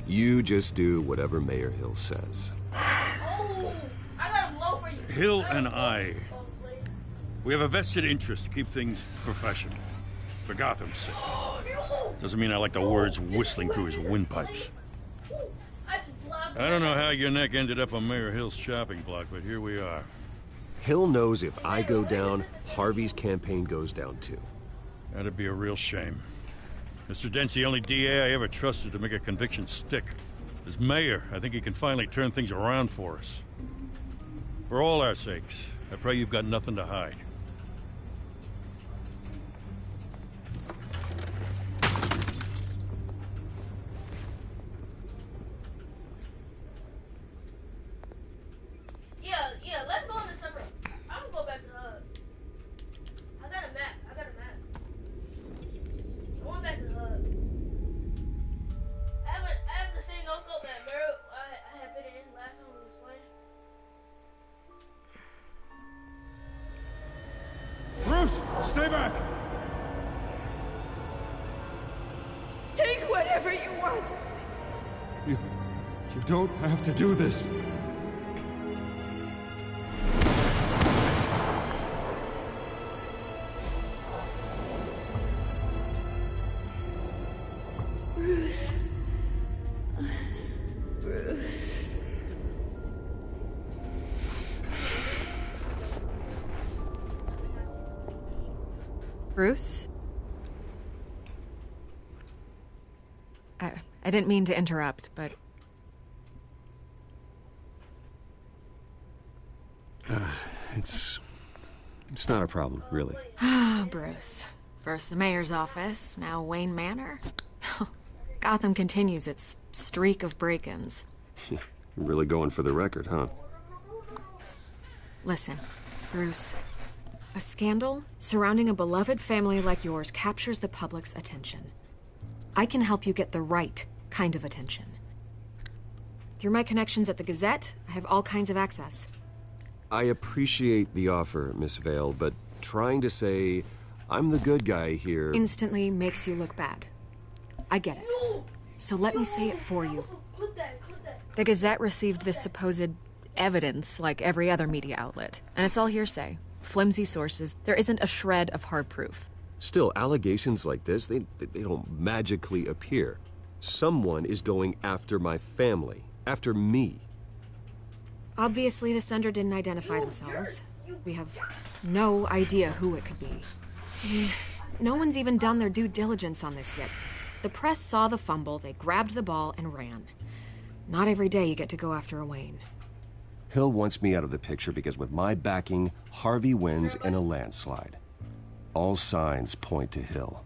you just do whatever Mayor Hill says. Hill and I, we have a vested interest to keep things professional. For Gotham's sake. Doesn't mean I like the words whistling through his windpipes. I don't know how your neck ended up on Mayor Hill's shopping block, but here we are. Hill knows if I go down, Harvey's campaign goes down too. That'd be a real shame. Mr. Dent's the only DA I ever trusted to make a conviction stick. As mayor, I think he can finally turn things around for us. For all our sakes, I pray you've got nothing to hide. Yeah, let's go on the separate. I'm gonna go back to Hub. I got a map. I went back to Hub. I have the same no-scope map, bro. I had put it in last time we was playing. Bruce, stay back! Take whatever you want. You don't have to do this. Bruce? I didn't mean to interrupt, but... It's not a problem, really. Ah, Bruce. First the mayor's office, now Wayne Manor. Gotham continues its streak of break-ins. You're really going for the record, huh? Listen, Bruce. A scandal surrounding a beloved family like yours captures the public's attention. I can help you get the right kind of attention. Through my connections at the Gazette, I have all kinds of access. I appreciate the offer, Miss Vale, but trying to say I'm the good guy here... instantly makes you look bad. I get it. So let me say it for you. The Gazette received this supposed evidence like every other media outlet, and it's all hearsay. Flimsy sources. There isn't a shred of hard proof. Still, allegations like this, they don't magically appear. Someone is going after my family, after me. Obviously, the sender didn't identify themselves. We have no idea who it could be. I mean, no one's even done their due diligence on this yet. The press saw the fumble, they grabbed the ball and ran. Not every day you get to go after a Wayne. Hill wants me out of the picture because with my backing, Harvey wins in a landslide. All signs point to Hill.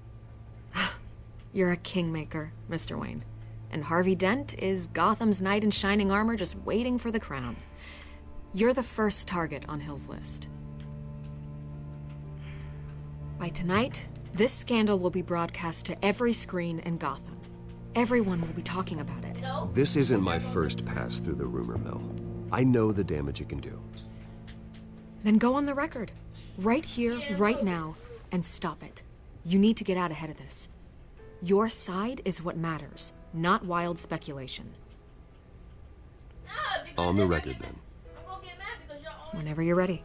You're a kingmaker, Mr. Wayne. And Harvey Dent is Gotham's knight in shining armor just waiting for the crown. You're the first target on Hill's list. By tonight, this scandal will be broadcast to every screen in Gotham. Everyone will be talking about it. This isn't my first pass through the rumor mill. I know the damage it can do. Then go on the record. Right here, right now, and stop it. You need to get out ahead of this. Your side is what matters, not wild speculation. On the record, then. Whenever you're ready.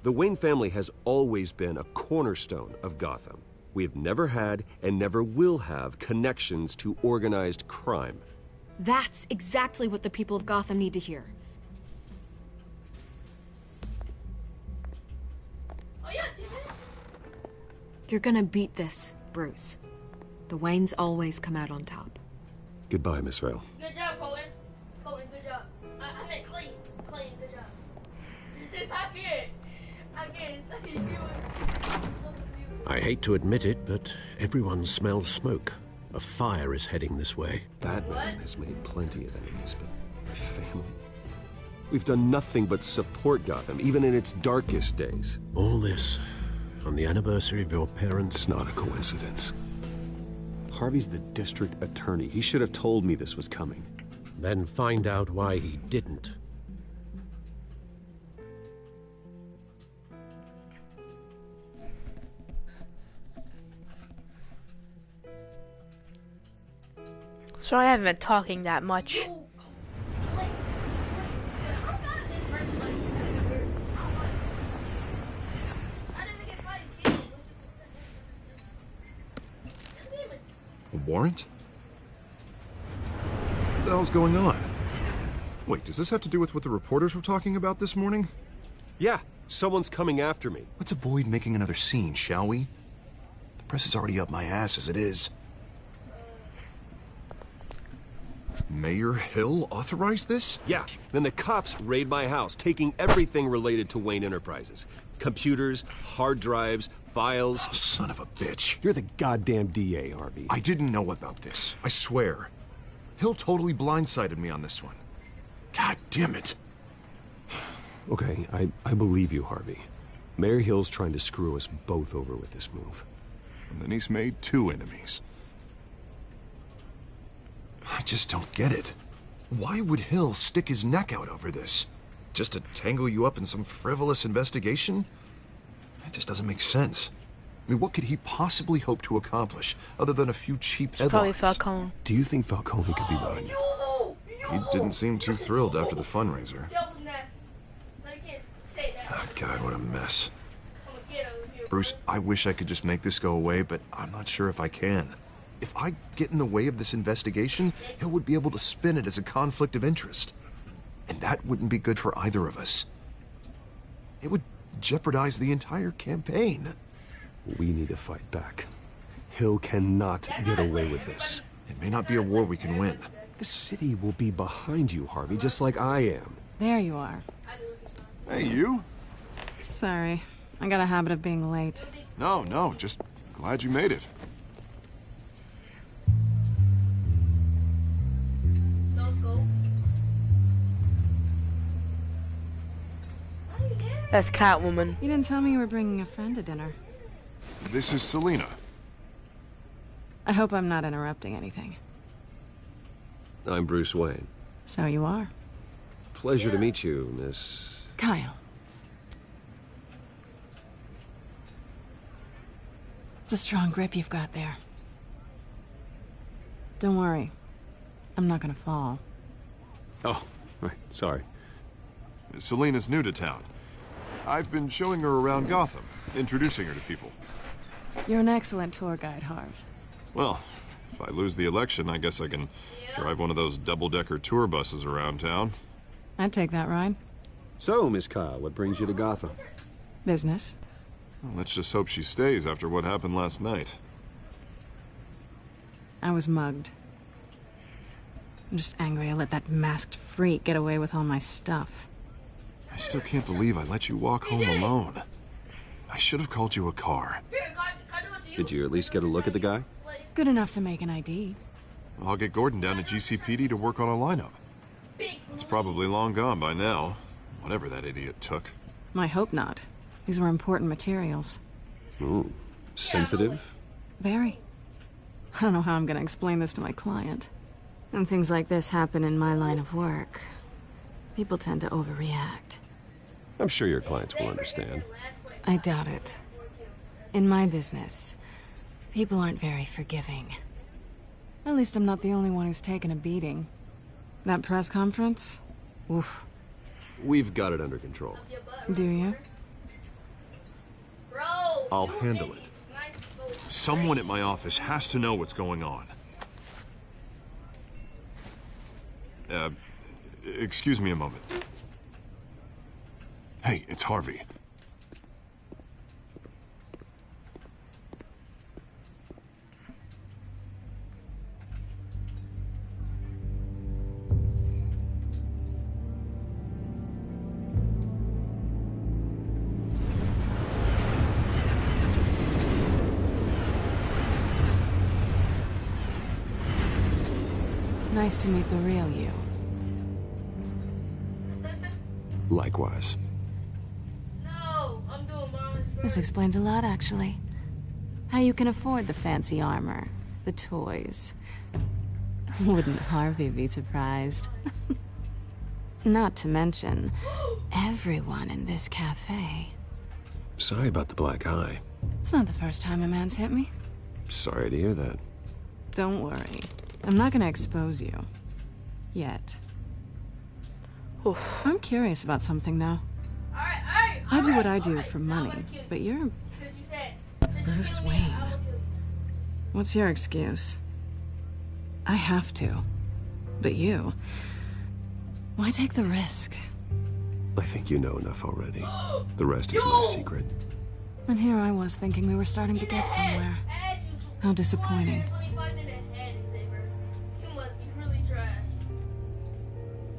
The Wayne family has always been a cornerstone of Gotham. We have never had and never will have connections to organized crime. That's exactly what the people of Gotham need to hear. You're gonna beat this, Bruce. The Waynes always come out on top. Goodbye, Miss Vale. Good job, Colin. Colin, good job. I meant Clayton. Clayton, good job. I can't. I hate to admit it, but everyone smells smoke. A fire is heading this way. Batman has made plenty of enemies, but my family... We've done nothing but support Gotham, even in its darkest days. All this on the anniversary of your parents'... It's not a coincidence. Harvey's the district attorney. He should have told me this was coming. Then find out why he didn't. So I haven't been talking that much. A warrant? What the hell's going on? Wait, does this have to do with what the reporters were talking about this morning? Yeah, someone's coming after me. Let's avoid making another scene, shall we? The press is already up my ass as it is. Mayor Hill authorized this? Yeah, then the cops raid my house, taking everything related to Wayne Enterprises. Computers, hard drives, files. Oh, son of a bitch. You're the goddamn DA, Harvey. I didn't know about this. I swear. Hill totally blindsided me on this one. God damn it. Okay, I believe you, Harvey. Mayor Hill's trying to screw us both over with this move. And then he's made two enemies. I just don't get it. Why would Hill stick his neck out over this? Just to tangle you up in some frivolous investigation? That just doesn't make sense. I mean, what could he possibly hope to accomplish other than a few cheap headlines? Probably Falcone. Do you think Falcone could be behind it? He didn't seem too thrilled after the fundraiser. Oh, God, what a mess. Bruce, I wish I could just make this go away, but I'm not sure if I can. If I get in the way of this investigation, Hill would be able to spin it as a conflict of interest. And that wouldn't be good for either of us. It would jeopardize the entire campaign. We need to fight back. Hill cannot get away with this. It may not be a war we can win. The city will be behind you, Harvey, just like I am. There you are. Hey, you? Sorry. I got a habit of being late. No, just glad you made it. That's Catwoman. You didn't tell me you were bringing a friend to dinner. This is Selina. I hope I'm not interrupting anything. I'm Bruce Wayne. So you are. Pleasure to meet you, Miss... Kyle. It's a strong grip you've got there. Don't worry. I'm not gonna fall. Oh, right, sorry. Selina's new to town. I've been showing her around Gotham, introducing her to people. You're an excellent tour guide, Harv. Well, if I lose the election, I guess I can drive one of those double-decker tour buses around town. I'd take that ride. So, Miss Kyle, what brings you to Gotham? Business. Well, let's just hope she stays after what happened last night. I was mugged. I'm just angry I let that masked freak get away with all my stuff. I still can't believe I let you walk home alone. I should have called you a car. Did you at least get a look at the guy? Good enough to make an ID. I'll get Gordon down to GCPD to work on a lineup. It's probably long gone by now, whatever that idiot took. I hope not. These were important materials. Ooh, sensitive? Very. I don't know how I'm gonna explain this to my client. When things like this happen in my line of work, people tend to overreact. I'm sure your clients will understand. I doubt it. In my business, people aren't very forgiving. At least I'm not the only one who's taken a beating. That press conference? Oof. We've got it under control. Do you? I'll handle it. Someone at my office has to know what's going on. Excuse me a moment. Hey, it's Harvey. Nice to meet the real you. Likewise. No, I'm doing mine. This explains a lot, actually. How you can afford the fancy armor, the toys. Wouldn't Harvey be surprised? Not to mention, everyone in this cafe. Sorry about the black eye. It's not the first time a man's hit me. Sorry to hear that. Don't worry. I'm not gonna expose you. Yet. I'm curious about something, though. I do what I do for money, but you're... Bruce Wayne. What's your excuse? I have to. But you... Why take the risk? I think you know enough already. The rest is my secret. And here I was thinking we were starting to get somewhere. How disappointing.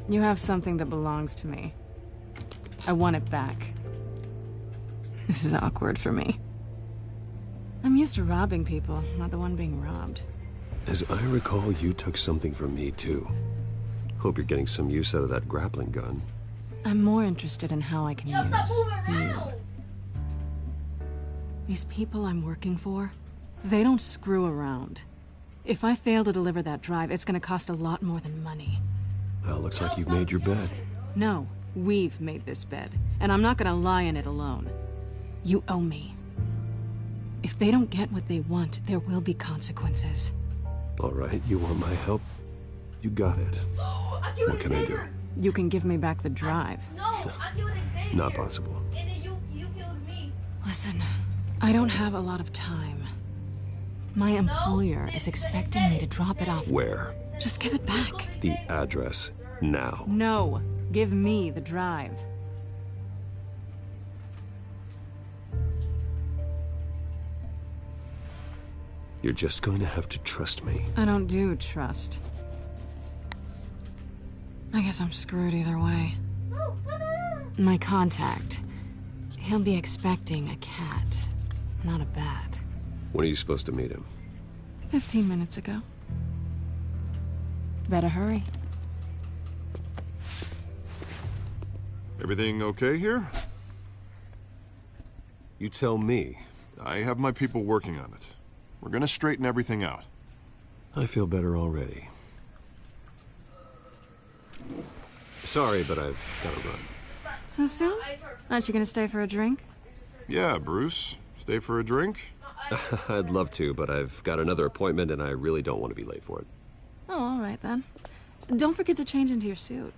You have something that belongs to me. I want it back. This is awkward for me. I'm used to robbing people, not the one being robbed. As I recall, you took something from me, too. Hope you're getting some use out of that grappling gun. I'm more interested in how I can use you. These people I'm working for, they don't screw around. If I fail to deliver that drive, it's gonna cost a lot more than money. Well, looks like you've made your bed. No, we've made this bed, and I'm not gonna lie in it alone. You owe me. If they don't get what they want, there will be consequences. All right, you want my help? You got it. What can I do? You can give me back the drive. Not possible. Listen, I don't have a lot of time. My employer is expecting me to drop it off. Where? Just give it back. The address, now. No, give me the drive. You're just going to have to trust me. I don't do trust. I guess I'm screwed either way. My contact. He'll be expecting a cat, not a bat. When are you supposed to meet him? 15 minutes ago. Better hurry. Everything okay here? You tell me. I have my people working on it. We're gonna straighten everything out. I feel better already. Sorry, but I've got to run. So soon? Aren't you gonna stay for a drink? Yeah, Bruce. Stay for a drink? I'd love to, but I've got another appointment and I really don't want to be late for it. Oh, all right then. Don't forget to change into your suit.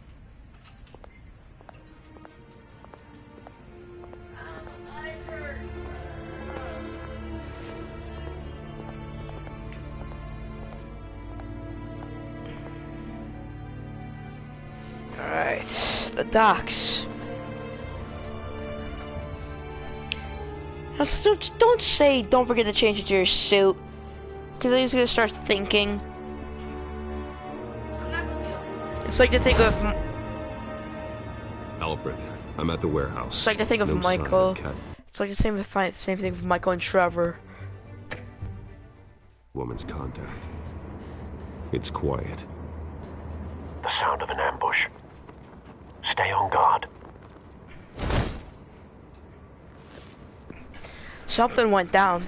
Alright, the docks. Don't say don't forget to change into your suit, because then he's gonna start thinking. It's like to think of. Alfred, I'm at the warehouse. It's like to think of No sign Michael. of Cat. It's like the same thing with Michael and Trevor. Woman's contact. It's quiet. The sound of an ambush. Stay on guard. Something went down.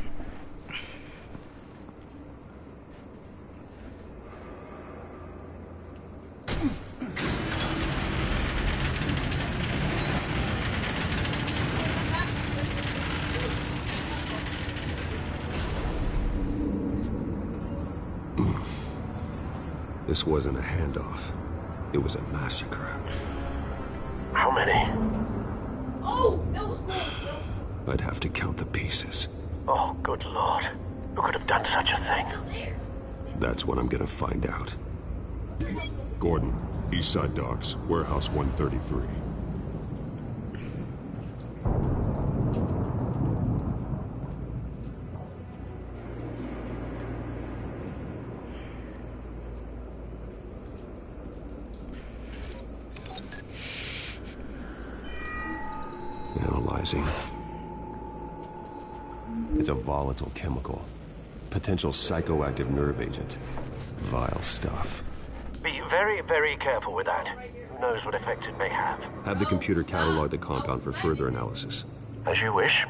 This wasn't a handoff. It was a massacre. How many? Oh, that was cool. I'd have to count the pieces. Oh, good lord. Who could have done such a thing? That's what I'm gonna find out. Gordon, East Side Docks, Warehouse 133. Analyzing. It's a volatile chemical. Potential psychoactive nerve agent. Vile stuff. Be very, very careful with that. Who knows what effect it may have. Have the computer catalog the compound for further analysis. As you wish.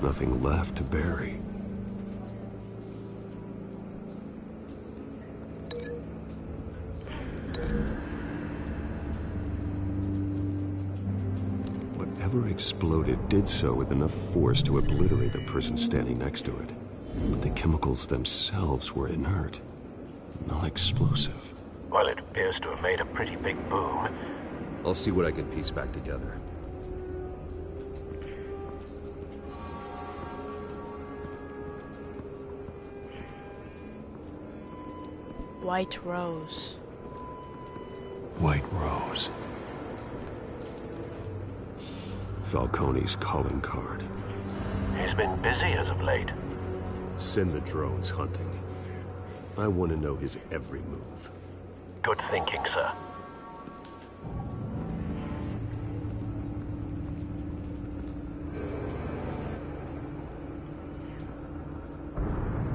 Nothing left to bury. Whatever exploded did so with enough force to obliterate the person standing next to it. But the chemicals themselves were inert, non-explosive. Well, it appears to have made a pretty big boom. I'll see what I can piece back together. White Rose. White Rose. Falcone's calling card. He's been busy as of late. Send the drones hunting. I want to know his every move. Good thinking, sir.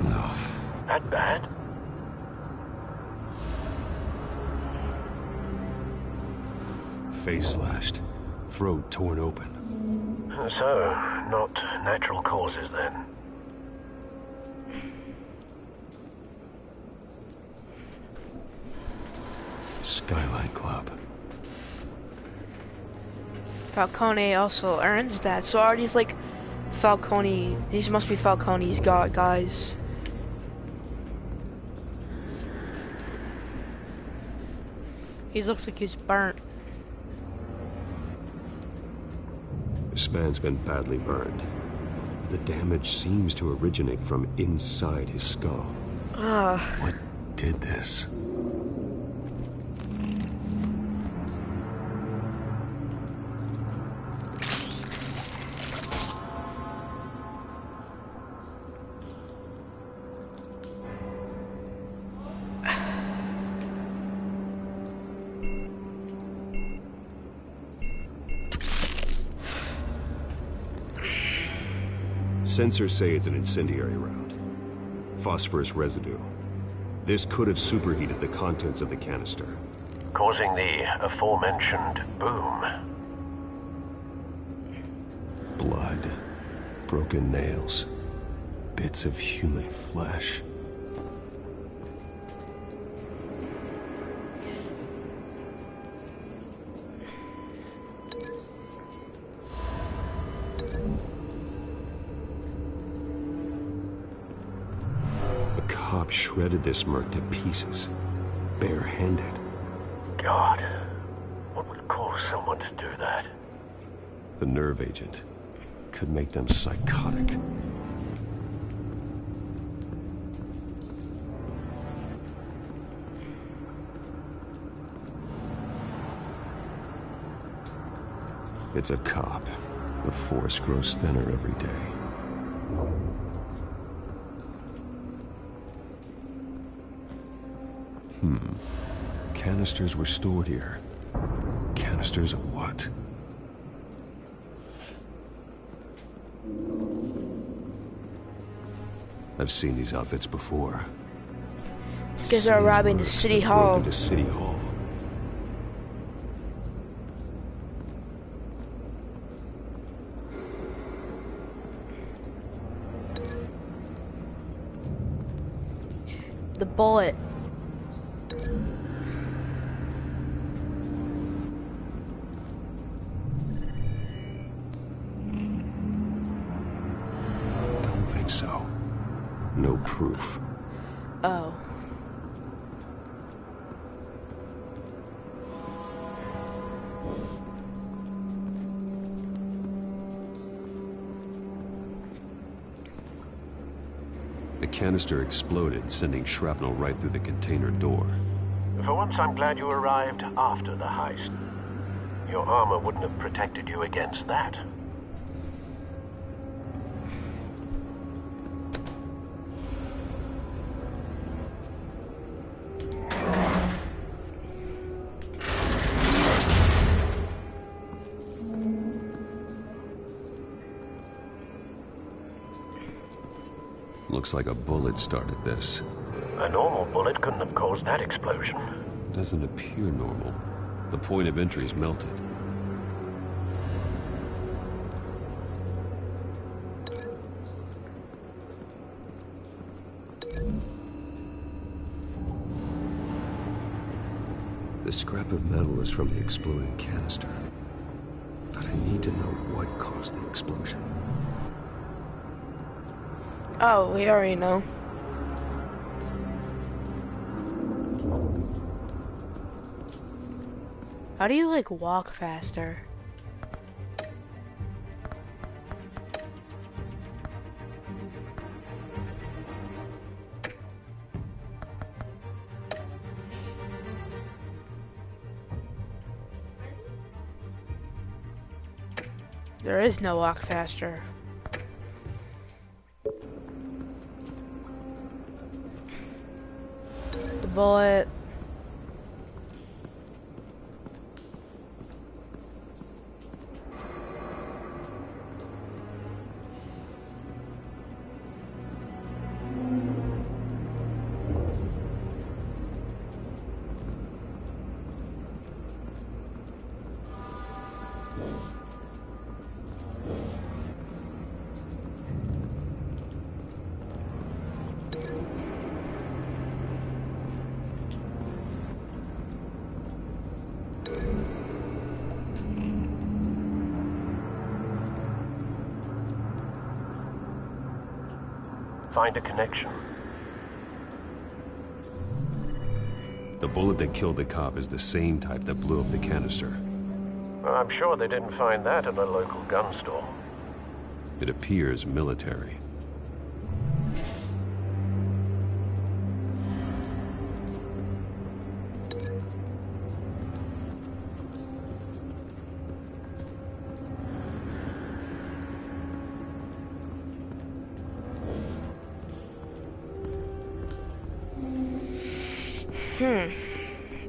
No. That bad? Face slashed. Throat torn open. So, not natural causes then. Skyline Club. Falcone also earns that. So are these like Falcone? These must be Falcone's guys. He looks like he's burnt. This man's been badly burned. The damage seems to originate from inside his skull. What did this? Sensors say it's an incendiary round. Phosphorus residue. This could have superheated the contents of the canister, causing the aforementioned boom. Blood, broken nails, bits of human flesh. A cop shredded this merc to pieces, barehanded. God, what would cause someone to do that? The nerve agent could make them psychotic. It's a cop. The force grows thinner every day. Canisters were stored here. Canisters of what? I've seen these outfits before. These guys are robbing the city hall. Broke into City Hall. The bullet. Don't think so. No proof. Oh. The canister exploded, sending shrapnel right through the container door. For once, I'm glad you arrived after the heist. Your armor wouldn't have protected you against that. Looks like a bullet started this. A normal bullet couldn't have caused that explosion. Doesn't appear normal. The point of entry's melted. The scrap of metal is from the exploding canister. But I need to know what caused the explosion. Oh, we already know. How do you, like, walk faster? There is no walk faster. The bullet. Find a connection. The bullet that killed the cop is the same type that blew up the canister. I'm sure they didn't find that at a local gun store. It appears military.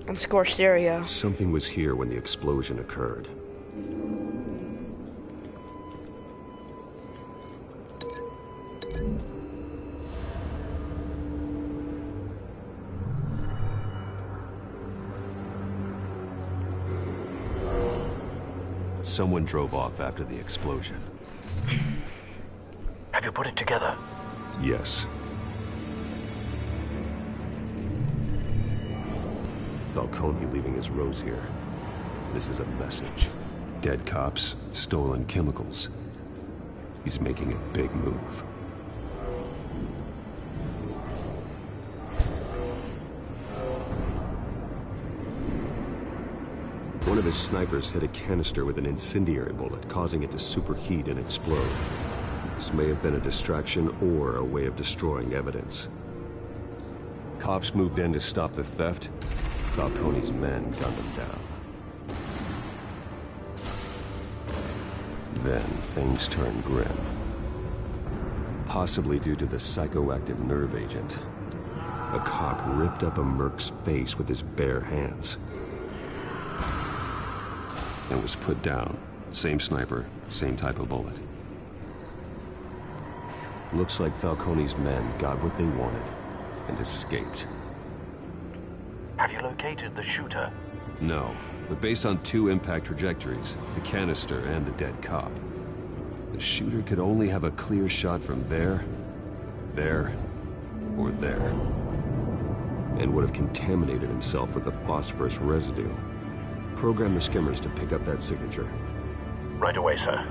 Unscorched area. Something was here when the explosion occurred. Someone drove off after the explosion. Have you put it together? Yes. Falcone leaving his rose here. This is a message. Dead cops, stolen chemicals. He's making a big move. One of his snipers hit a canister with an incendiary bullet, causing it to superheat and explode. This may have been a distraction or a way of destroying evidence. Cops moved in to stop the theft. Falcone's men gunned them down. Then things turned grim. Possibly due to the psychoactive nerve agent. A cop ripped up a merc's face with his bare hands. And was put down. Same sniper, same type of bullet. Looks like Falcone's men got what they wanted and escaped. Have you located the shooter? No, but based on two impact trajectories, the canister and the dead cop, the shooter could only have a clear shot from there, or there, and would have contaminated himself with the phosphorus residue. Program the skimmers to pick up that signature. Right away, sir.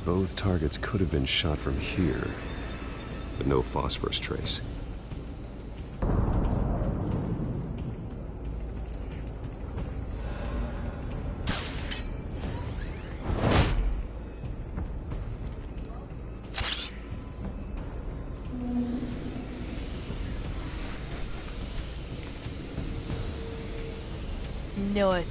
Both targets could have been shot from here, but no phosphorus trace. Knew it.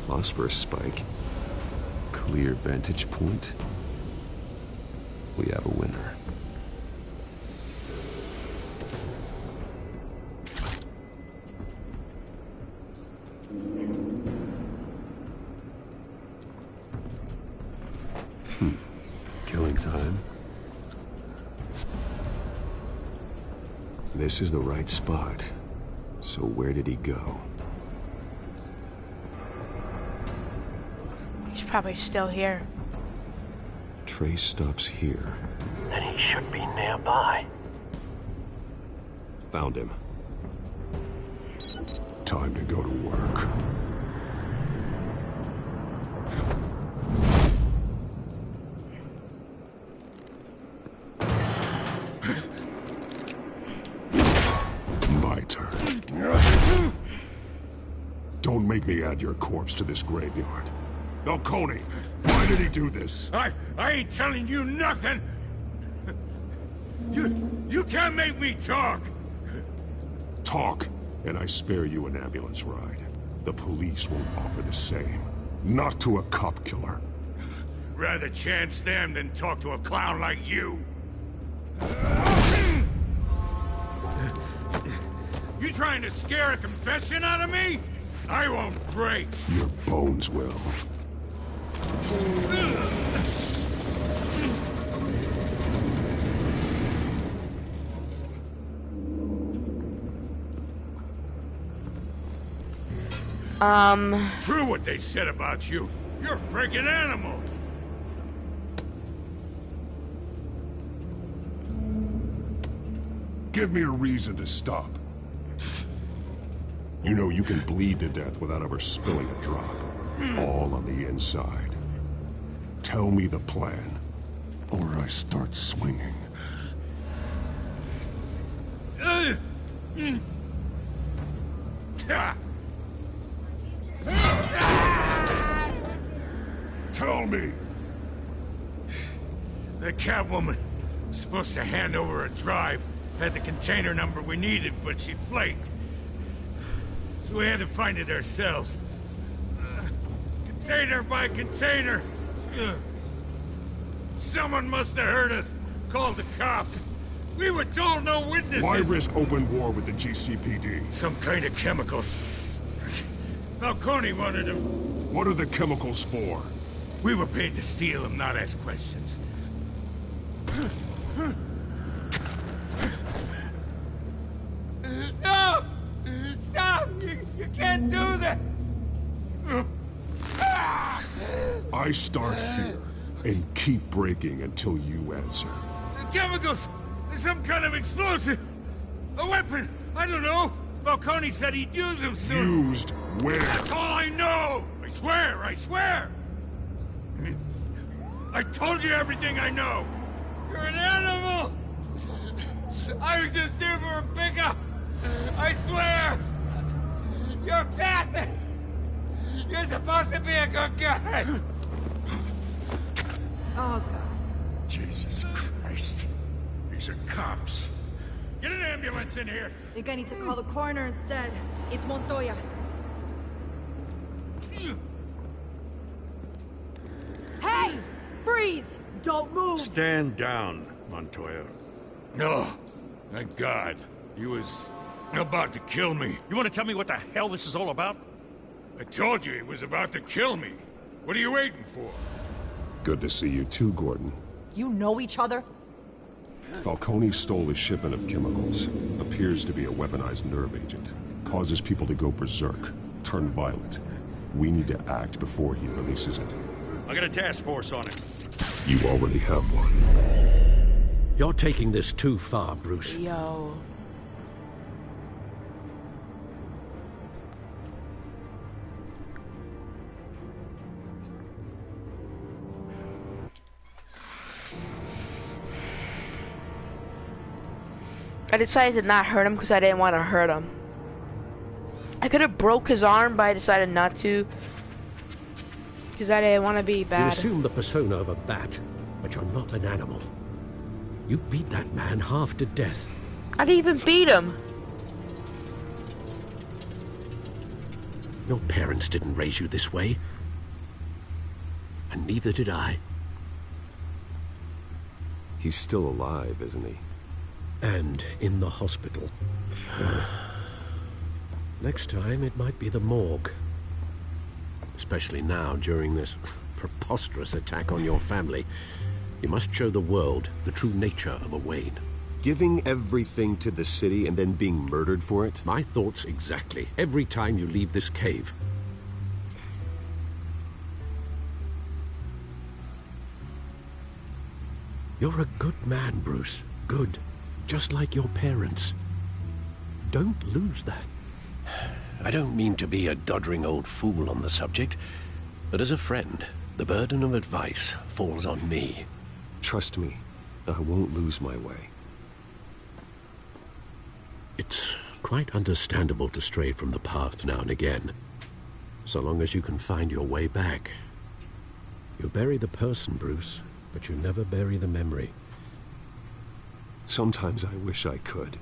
Phosphorus spike. Clear vantage point. We have a winner. Killing time. This is the right spot. So where did he go? He's probably still here. Trace stops here. Then he should be nearby. Found him. Time to go to work. My turn. Don't make me add your corpse to this graveyard. Falcone, why did he do this? I ain't telling you nothing! You can't make me talk! Talk, and I spare you an ambulance ride. The police won't offer the same. Not to a cop killer. Rather chance them than talk to a clown like you. You trying to scare a confession out of me? I won't break. Your bones will. True what they said about you. You're a freaking animal. Give me a reason to stop. You know you can bleed to death without ever spilling a drop. All on the inside. Tell me the plan, or I start swinging. Tell me! The Catwoman Supposed to hand over a drive. Had the container number we needed, but she flaked. So we had to find it ourselves. Container by container. Someone must have heard us. Called the cops. We were told no witnesses. Why risk open war with the GCPD? Some kind of chemicals. Falcone wanted them. What are the chemicals for? We were paid to steal them, not ask questions. No! Stop! You can't do that! I start here and keep breaking until you answer. The chemicals! Some kind of explosive! A weapon! I don't know! Falcone said he'd use them soon! Used where? That's all I know! I swear! I swear! I told you everything I know! You're an animal! I was just here for a pickup! I swear! You're bad! You're supposed to be a good guy! Oh, God. Jesus Christ. These are cops. Get an ambulance in here! I think I need to call the coroner instead. It's Montoya. Hey! Freeze! Don't move! Stand down, Montoya. No. Thank God. He was about to kill me. You want to tell me what the hell this is all about? I told you he was about to kill me. What are you waiting for? Good to see you too, Gordon. You know each other? Falcone stole a shipment of chemicals. Appears to be a weaponized nerve agent. Causes people to go berserk, turn violent. We need to act before he releases it. I got a task force on it. You already have one. You're taking this too far, Bruce. Yo. I decided to not hurt him because I didn't want to hurt him. I could have broke his arm, but I decided not to. Because I didn't want to be bad. You assume the persona of a bat, but you're not an animal. You beat that man half to death. I didn't even beat him. Your parents didn't raise you this way. And neither did I. He's still alive, isn't he? And in the hospital. Next time, it might be the morgue. Especially now, during this preposterous attack on your family. You must show the world the true nature of a Wayne. Giving everything to the city and then being murdered for it? My thoughts exactly. Every time you leave this cave. You're a good man, Bruce. Good. Just like your parents. Don't lose that. I don't mean to be a doddering old fool on the subject, but as a friend, the burden of advice falls on me. Trust me, I won't lose my way. It's quite understandable to stray from the path now and again, so long as you can find your way back. You bury the person, Bruce, but you never bury the memory. Sometimes I wish I could.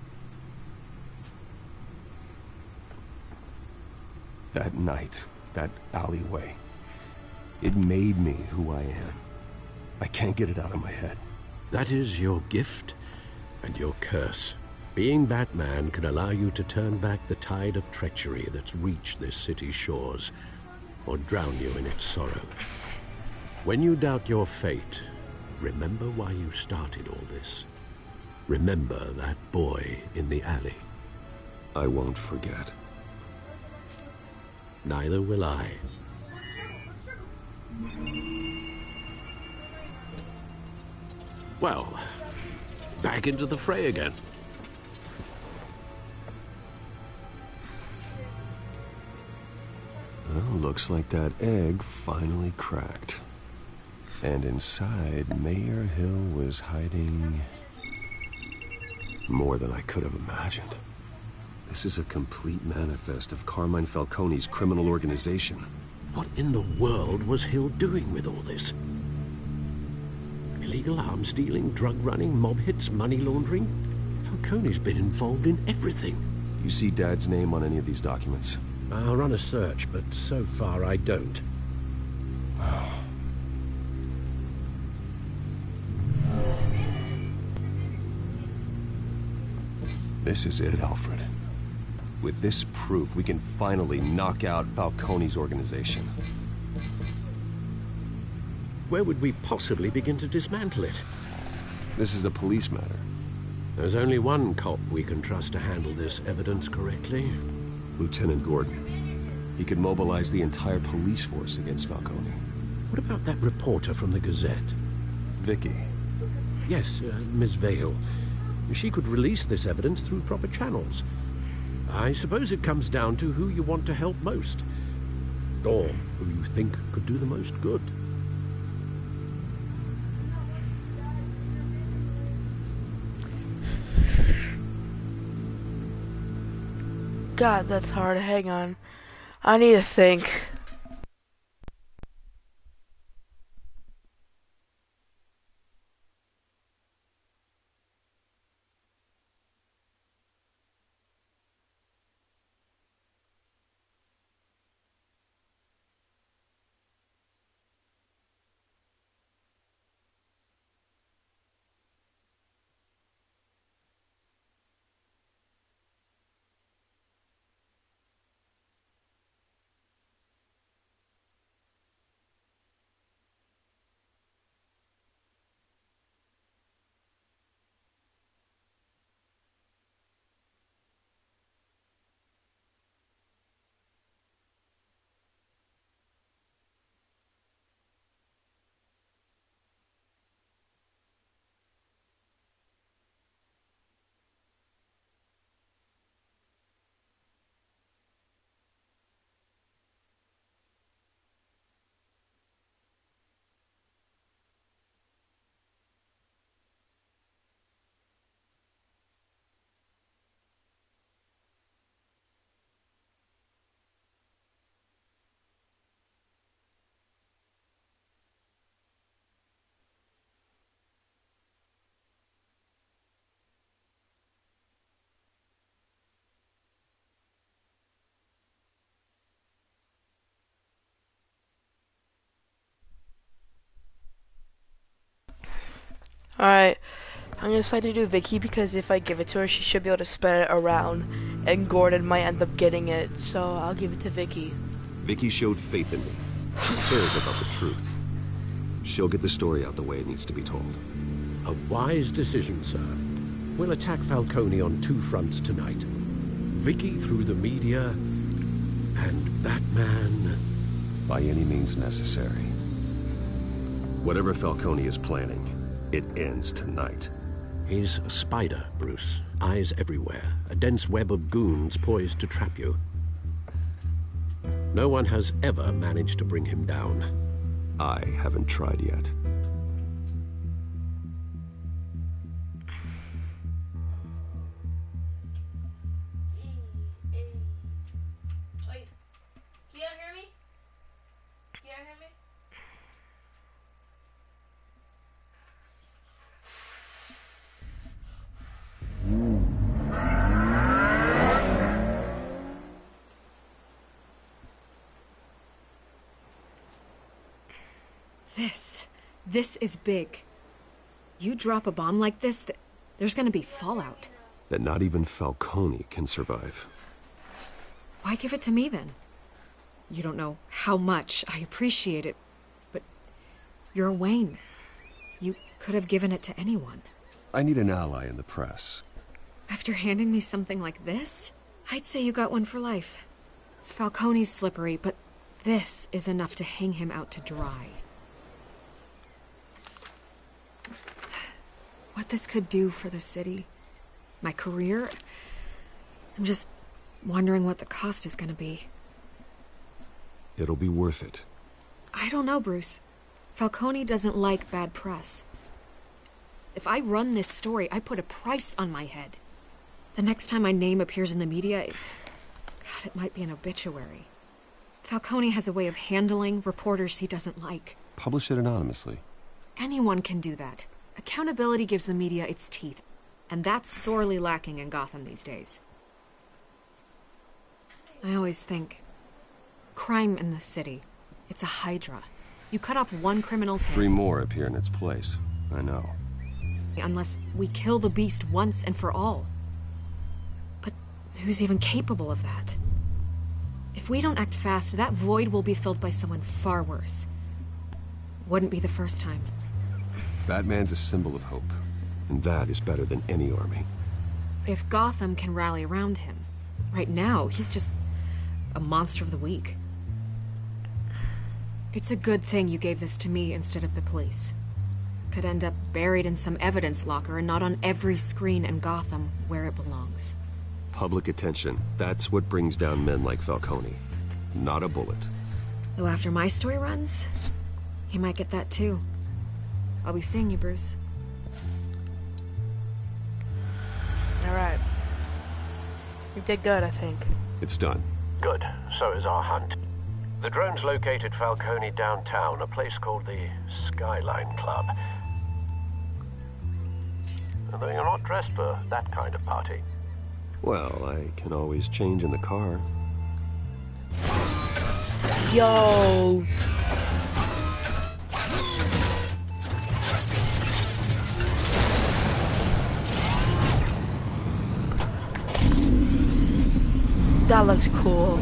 That night, that alleyway, it made me who I am. I can't get it out of my head. That is your gift and your curse. Being Batman can allow you to turn back the tide of treachery that's reached this city's shores, or drown you in its sorrow. When you doubt your fate, remember why you started all this. Remember that boy in the alley. I won't forget. Neither will I. Well, back into the fray again. Well, looks like that egg finally cracked. And inside, Mayor Hill was hiding more than I could have imagined. This is a complete manifest of Carmine Falcone's criminal organization. What in the world was Hill doing with all this? Illegal arms dealing, drug running, mob hits, money laundering. Falcone's been involved in everything. You see Dad's name on any of these documents? I'll run a search, but so far I don't. This is it, Alfred. With this proof, we can finally knock out Falcone's organization. Where would we possibly begin to dismantle it? This is a police matter. There's only one cop we can trust to handle this evidence correctly. Lieutenant Gordon. He could mobilize the entire police force against Falcone. What about that reporter from the Gazette? Vicky. Yes, Miss Vale. She could release this evidence through proper channels. I suppose it comes down to who you want to help most. Or who you think could do the most good. God, that's hard. Hang on. I need to think. Alright, I'm gonna decide to do Vicky because if I give it to her, she should be able to spread it around, and Gordon might end up getting it, so I'll give it to Vicky. Vicky showed faith in me. She cares about the truth. She'll get the story out the way it needs to be told. A wise decision, sir. We'll attack Falcone on two fronts tonight. Vicky through the media, and Batman... by any means necessary. Whatever Falcone is planning, it ends tonight. He's a spider, Bruce. Eyes everywhere. A dense web of goons poised to trap you. No one has ever managed to bring him down. I haven't tried yet. This is big. You drop a bomb like this, there's gonna be fallout. That not even Falcone can survive. Why give it to me then? You don't know how much I appreciate it, but you're Wayne. You could have given it to anyone. I need an ally in the press. After handing me something like this, I'd say you got one for life. Falcone's slippery, but this is enough to hang him out to dry. What this could do for the city, my career, I'm just wondering what the cost is gonna be. It'll be worth it. I don't know, Bruce. Falcone doesn't like bad press. If I run this story, I put a price on my head. The next time my name appears in the media, God, it might be an obituary. Falcone has a way of handling reporters he doesn't like. Publish it anonymously. Anyone can do that. Accountability gives the media its teeth, and that's sorely lacking in Gotham these days. I always think, crime in this city, it's a hydra. You cut off one criminal's head... 3 more appear in its place. I know. Unless we kill the beast once and for all. But who's even capable of that? If we don't act fast, that void will be filled by someone far worse. Wouldn't be the first time. Batman's a symbol of hope, and that is better than any army. If Gotham can rally around him, right now, he's just a monster of the week. It's a good thing you gave this to me instead of the police. Could end up buried in some evidence locker and not on every screen in Gotham where it belongs. Public attention, that's what brings down men like Falcone. Not a bullet. Though after my story runs, he might get that too. I'll be seeing you, Bruce. Alright. You did good, I think. It's done. Good. So is our hunt. The drones located Falcone downtown, a place called the Skyline Club. Although you're not dressed for that kind of party. Well, I can always change in the car. Yo! That looks cool.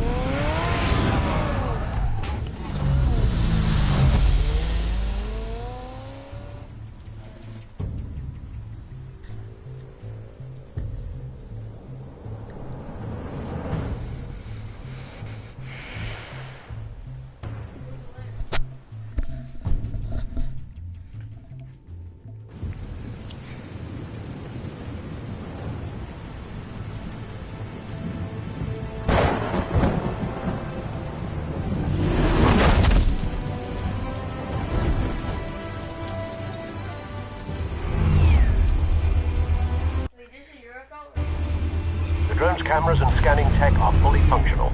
The drone's cameras and scanning tech are fully functional.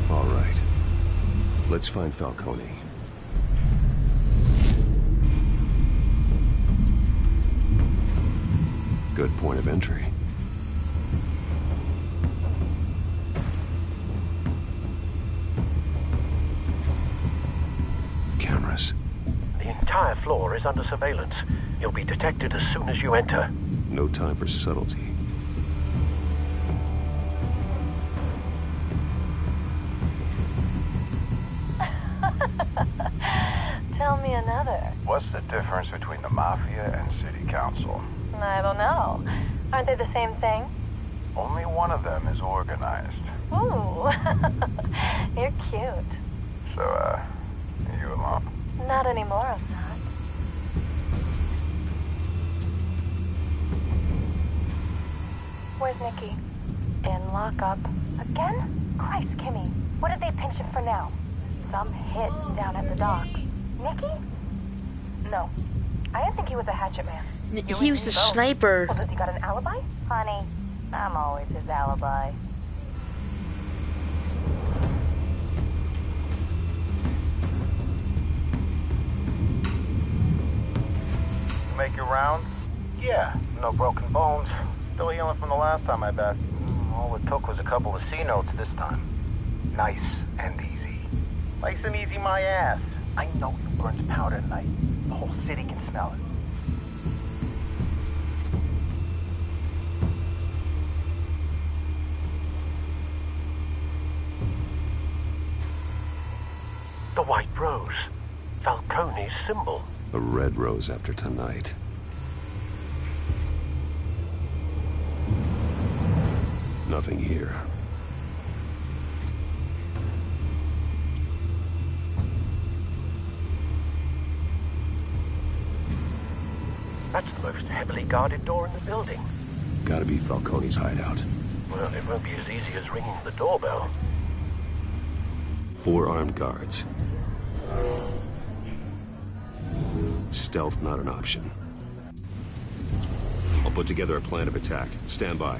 All right. Let's find Falcone. Good point of entry. Cameras. The entire floor is under surveillance. You'll be detected as soon as you enter. No time for subtlety. Tell me another. What's the difference between the Mafia and City Council? I don't know. Aren't they the same thing? Only one of them is organized. Ooh. You're cute. So, are you alone? Not anymore, I'm not. Where's Nicky? In lockup. Again? Christ, Kimmy. What did they pinch him for now? Some hit down at the docks. Nicky? No. I didn't think he was a hatchet man. He was a sniper. Well, does he got an alibi? Honey, I'm always his alibi. You make your rounds? Yeah, no broken bones. Still healing from the last time I bet. All it took was a couple of C notes this time. Nice and easy. Nice and easy my ass. I know you burned powder tonight. The whole city can smell it. The white rose. Falcone's symbol. A red rose after tonight. Nothing here. That's the most heavily guarded door in the building. Gotta be Falcone's hideout. Well, it won't be as easy as ringing the doorbell. 4 armed guards. Stealth not an option. I'll put together a plan of attack. Stand by.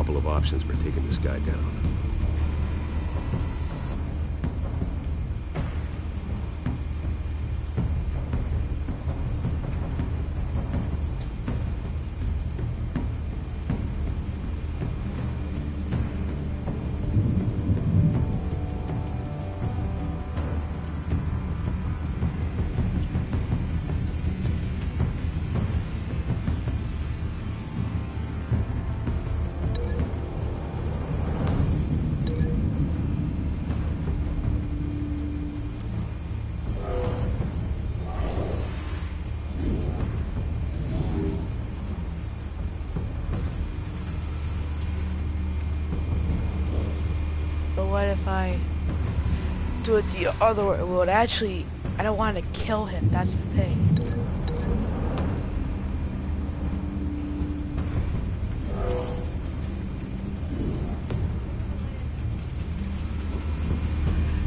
couple of options for taking this guy down. What if I do it the other way? Well, actually, I don't want to kill him. That's the thing.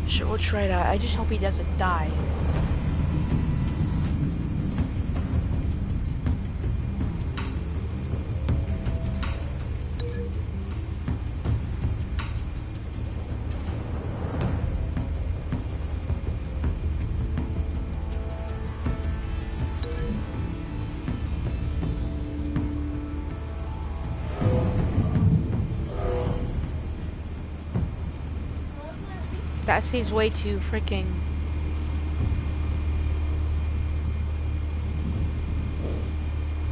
Sure, we'll try that. I just hope he doesn't die. That seems way too freaking...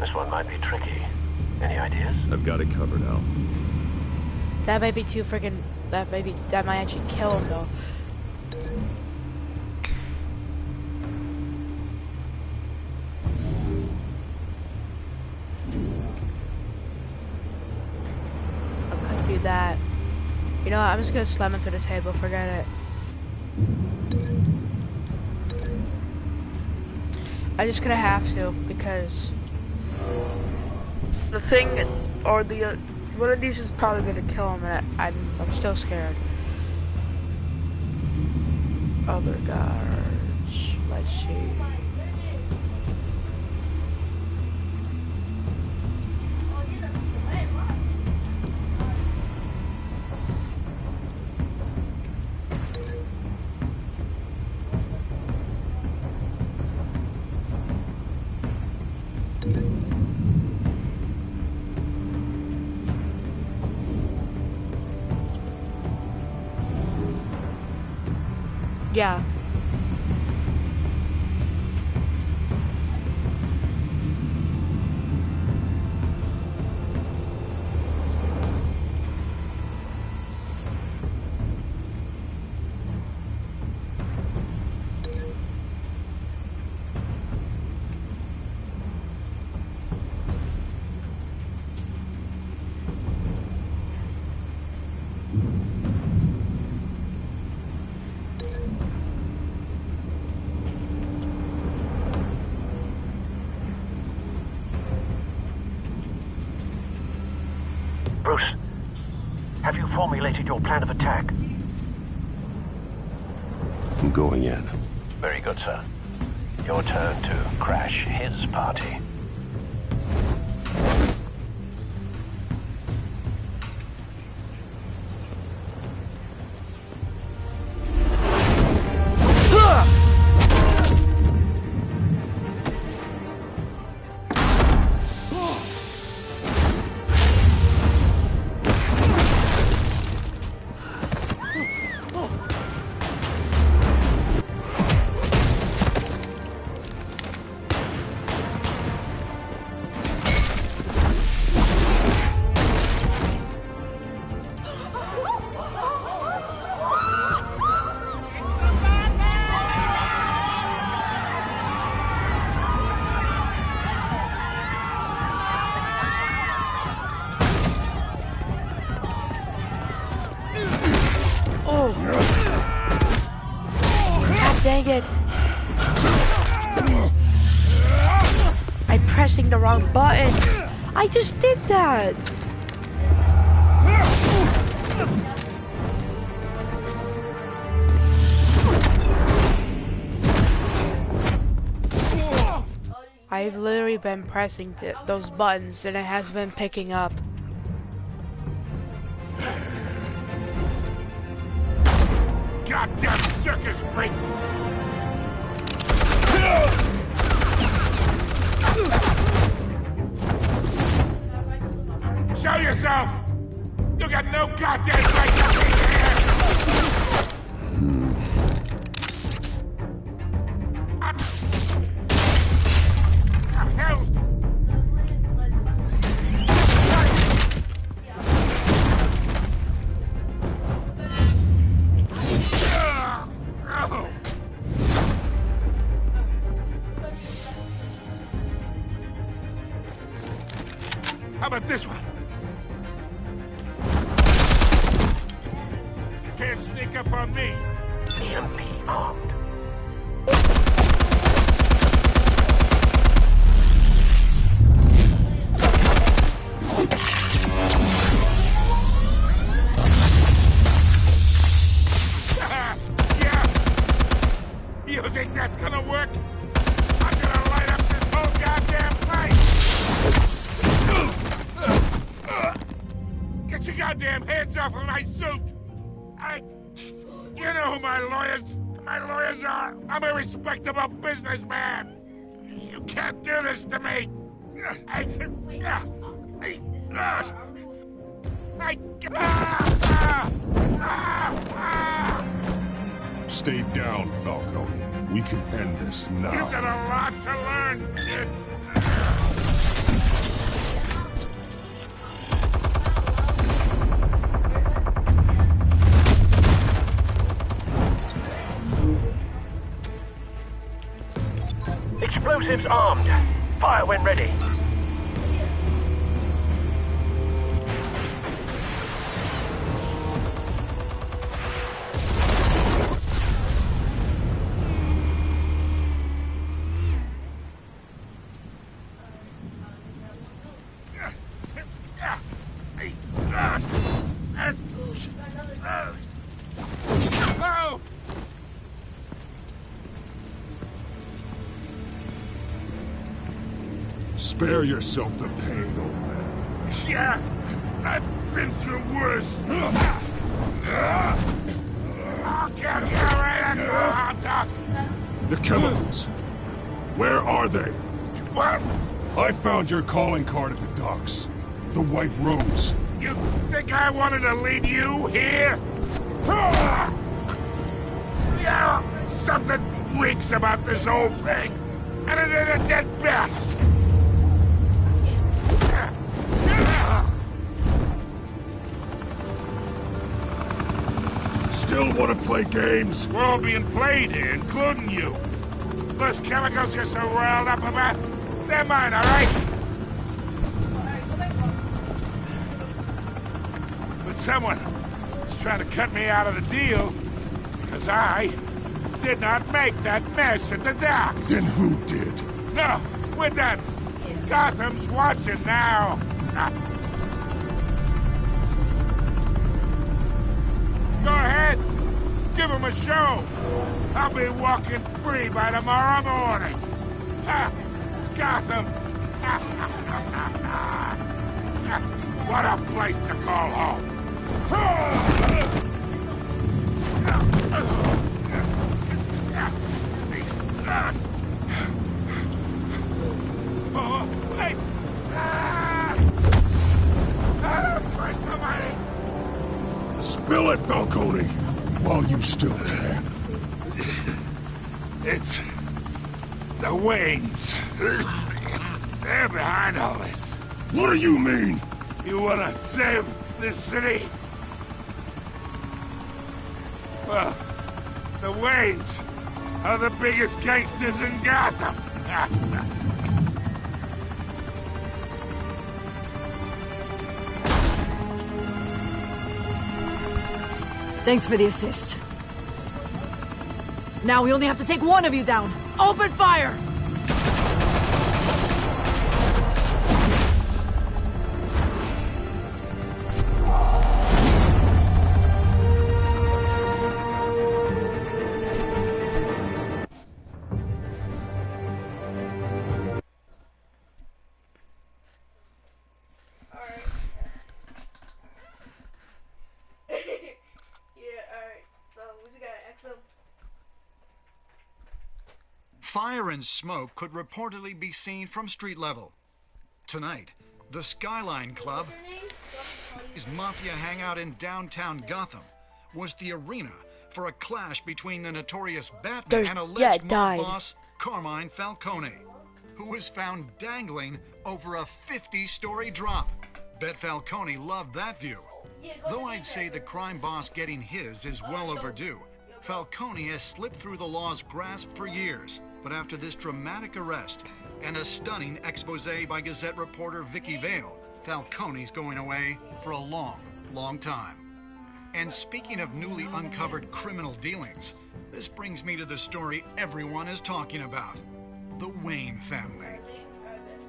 This one might be tricky. Any ideas? I've got it covered, Al. That might be too freaking... That might actually kill him though. I couldn't do that. You know what, I'm just gonna slam into this table, forget it. I'm just gonna have to, because the thing, or the, one of these is probably gonna kill him, and I'm still scared. Other guards, let's see. Yeah. Bruce, have you formulated your plan of attack? I'm going in. Very good, sir. Your turn to crash his party. Dang it! I'm pressing the wrong buttons! I just did that! I've literally been pressing those buttons and it has been picking up. Goddamn circus freak! Show yourself! You got no goddamn right to be here! Hell! How about this one? You can't sneak up on me. EMP armed. Yeah. You think that's gonna work? I'm gonna light up this whole goddamn place! Get your goddamn hands off of my suit! You know who my lawyers are! I'm a respectable businessman! You can't do this to me! Stay down, Falcone. We can end this now. You've got a lot to learn, kid! Explosives armed. Fire when ready. Oh! Spare yourself the pain, old man. Yeah, I've been through worse. I'll get you right after a hot dog. The chemicals. Where are they? What? I found your calling card at the docks. The White Rose. You think I wanted to lead you here? Yeah, something reeks about this whole thing. And it is a dead bat. Still want to play games? We're all being played here, including you. Those chemicals you're so riled up about, they're mine, all right? But someone is trying to cut me out of the deal because I did not make that mess at the docks. Then who did? No, we're done. Gotham's watching now. Go ahead. Give him a show. I'll be walking free by tomorrow morning. Gotham. What a place to call home. Oh, wait. Christ almighty. Spill it, Falcone, while you still can. It's the Waynes. They're behind all this. What do you mean? You want to save this city? Well, the Waynes are the biggest gangsters in Gotham. Thanks for the assist. Now we only have to take one of you down. Open fire! Fire and smoke could reportedly be seen from street level. Tonight, the Skyline Club, his mafia hangout in downtown Gotham, was the arena for a clash between the notorious Batman and alleged mob boss Carmine Falcone, who was found dangling over a 50-story drop. Bet Falcone loved that view. Though I'd say the crime boss getting his is well overdue, Falcone has slipped through the law's grasp for years. But after this dramatic arrest and a stunning expose by Gazette reporter Vicky Vale, Falcone's going away for a long, long time. And speaking of newly uncovered criminal dealings, this brings me to the story everyone is talking about: the Wayne family.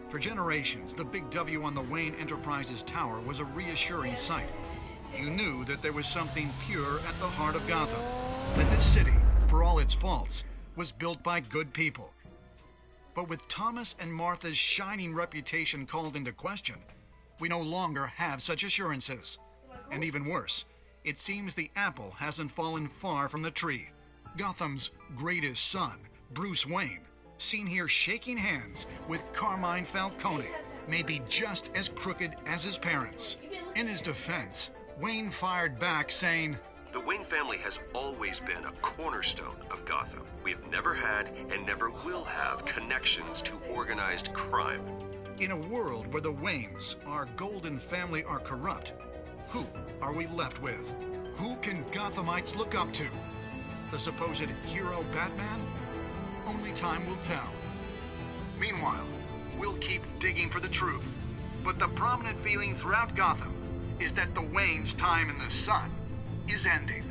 For generations, the big W on the Wayne Enterprises tower was a reassuring sight. You knew that there was something pure at the heart of Gotham, that this city, for all its faults, was built by good people. But with Thomas and Martha's shining reputation called into question, we no longer have such assurances. And even worse, it seems the apple hasn't fallen far from the tree. Gotham's greatest son, Bruce Wayne, seen here shaking hands with Carmine Falcone, may be just as crooked as his parents. In his defense, Wayne fired back saying, "The Wayne family has always been a cornerstone of Gotham. We have never had and never will have connections to organized crime." In a world where the Waynes, our golden family, are corrupt, who are we left with? Who can Gothamites look up to? The supposed hero Batman? Only time will tell. Meanwhile, we'll keep digging for the truth. But the prominent feeling throughout Gotham is that the Waynes' time in the sun is ending.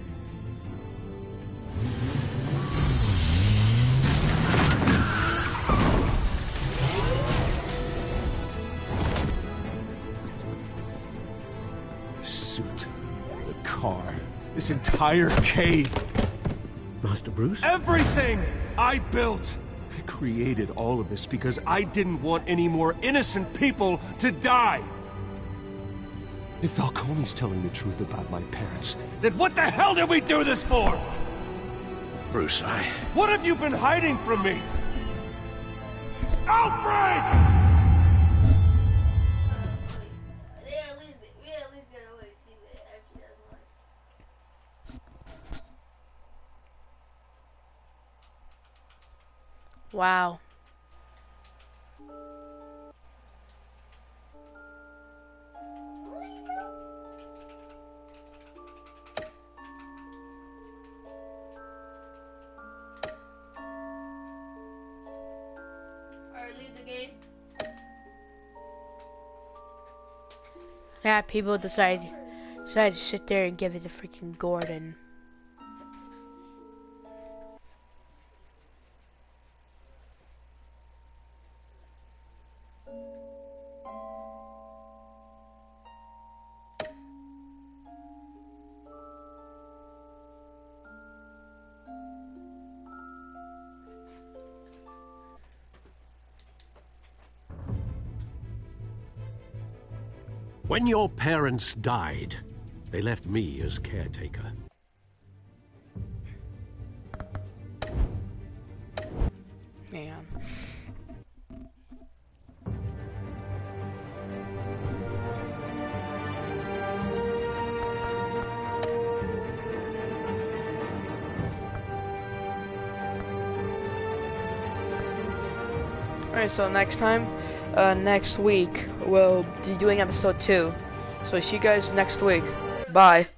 The suit, the car, this entire cave. Master Bruce? Everything I built! I created all of this because I didn't want any more innocent people to die! If Falcone's telling the truth about my parents, then what the hell did we do this for? Bruce, What have you been hiding from me? Alfred! Wow. Yeah, people decide to sit there and give it to freaking Gordon. When your parents died, they left me as caretaker. Yeah. Alright, so next time, next week, we'll be doing episode 2. So see you guys next week. Bye.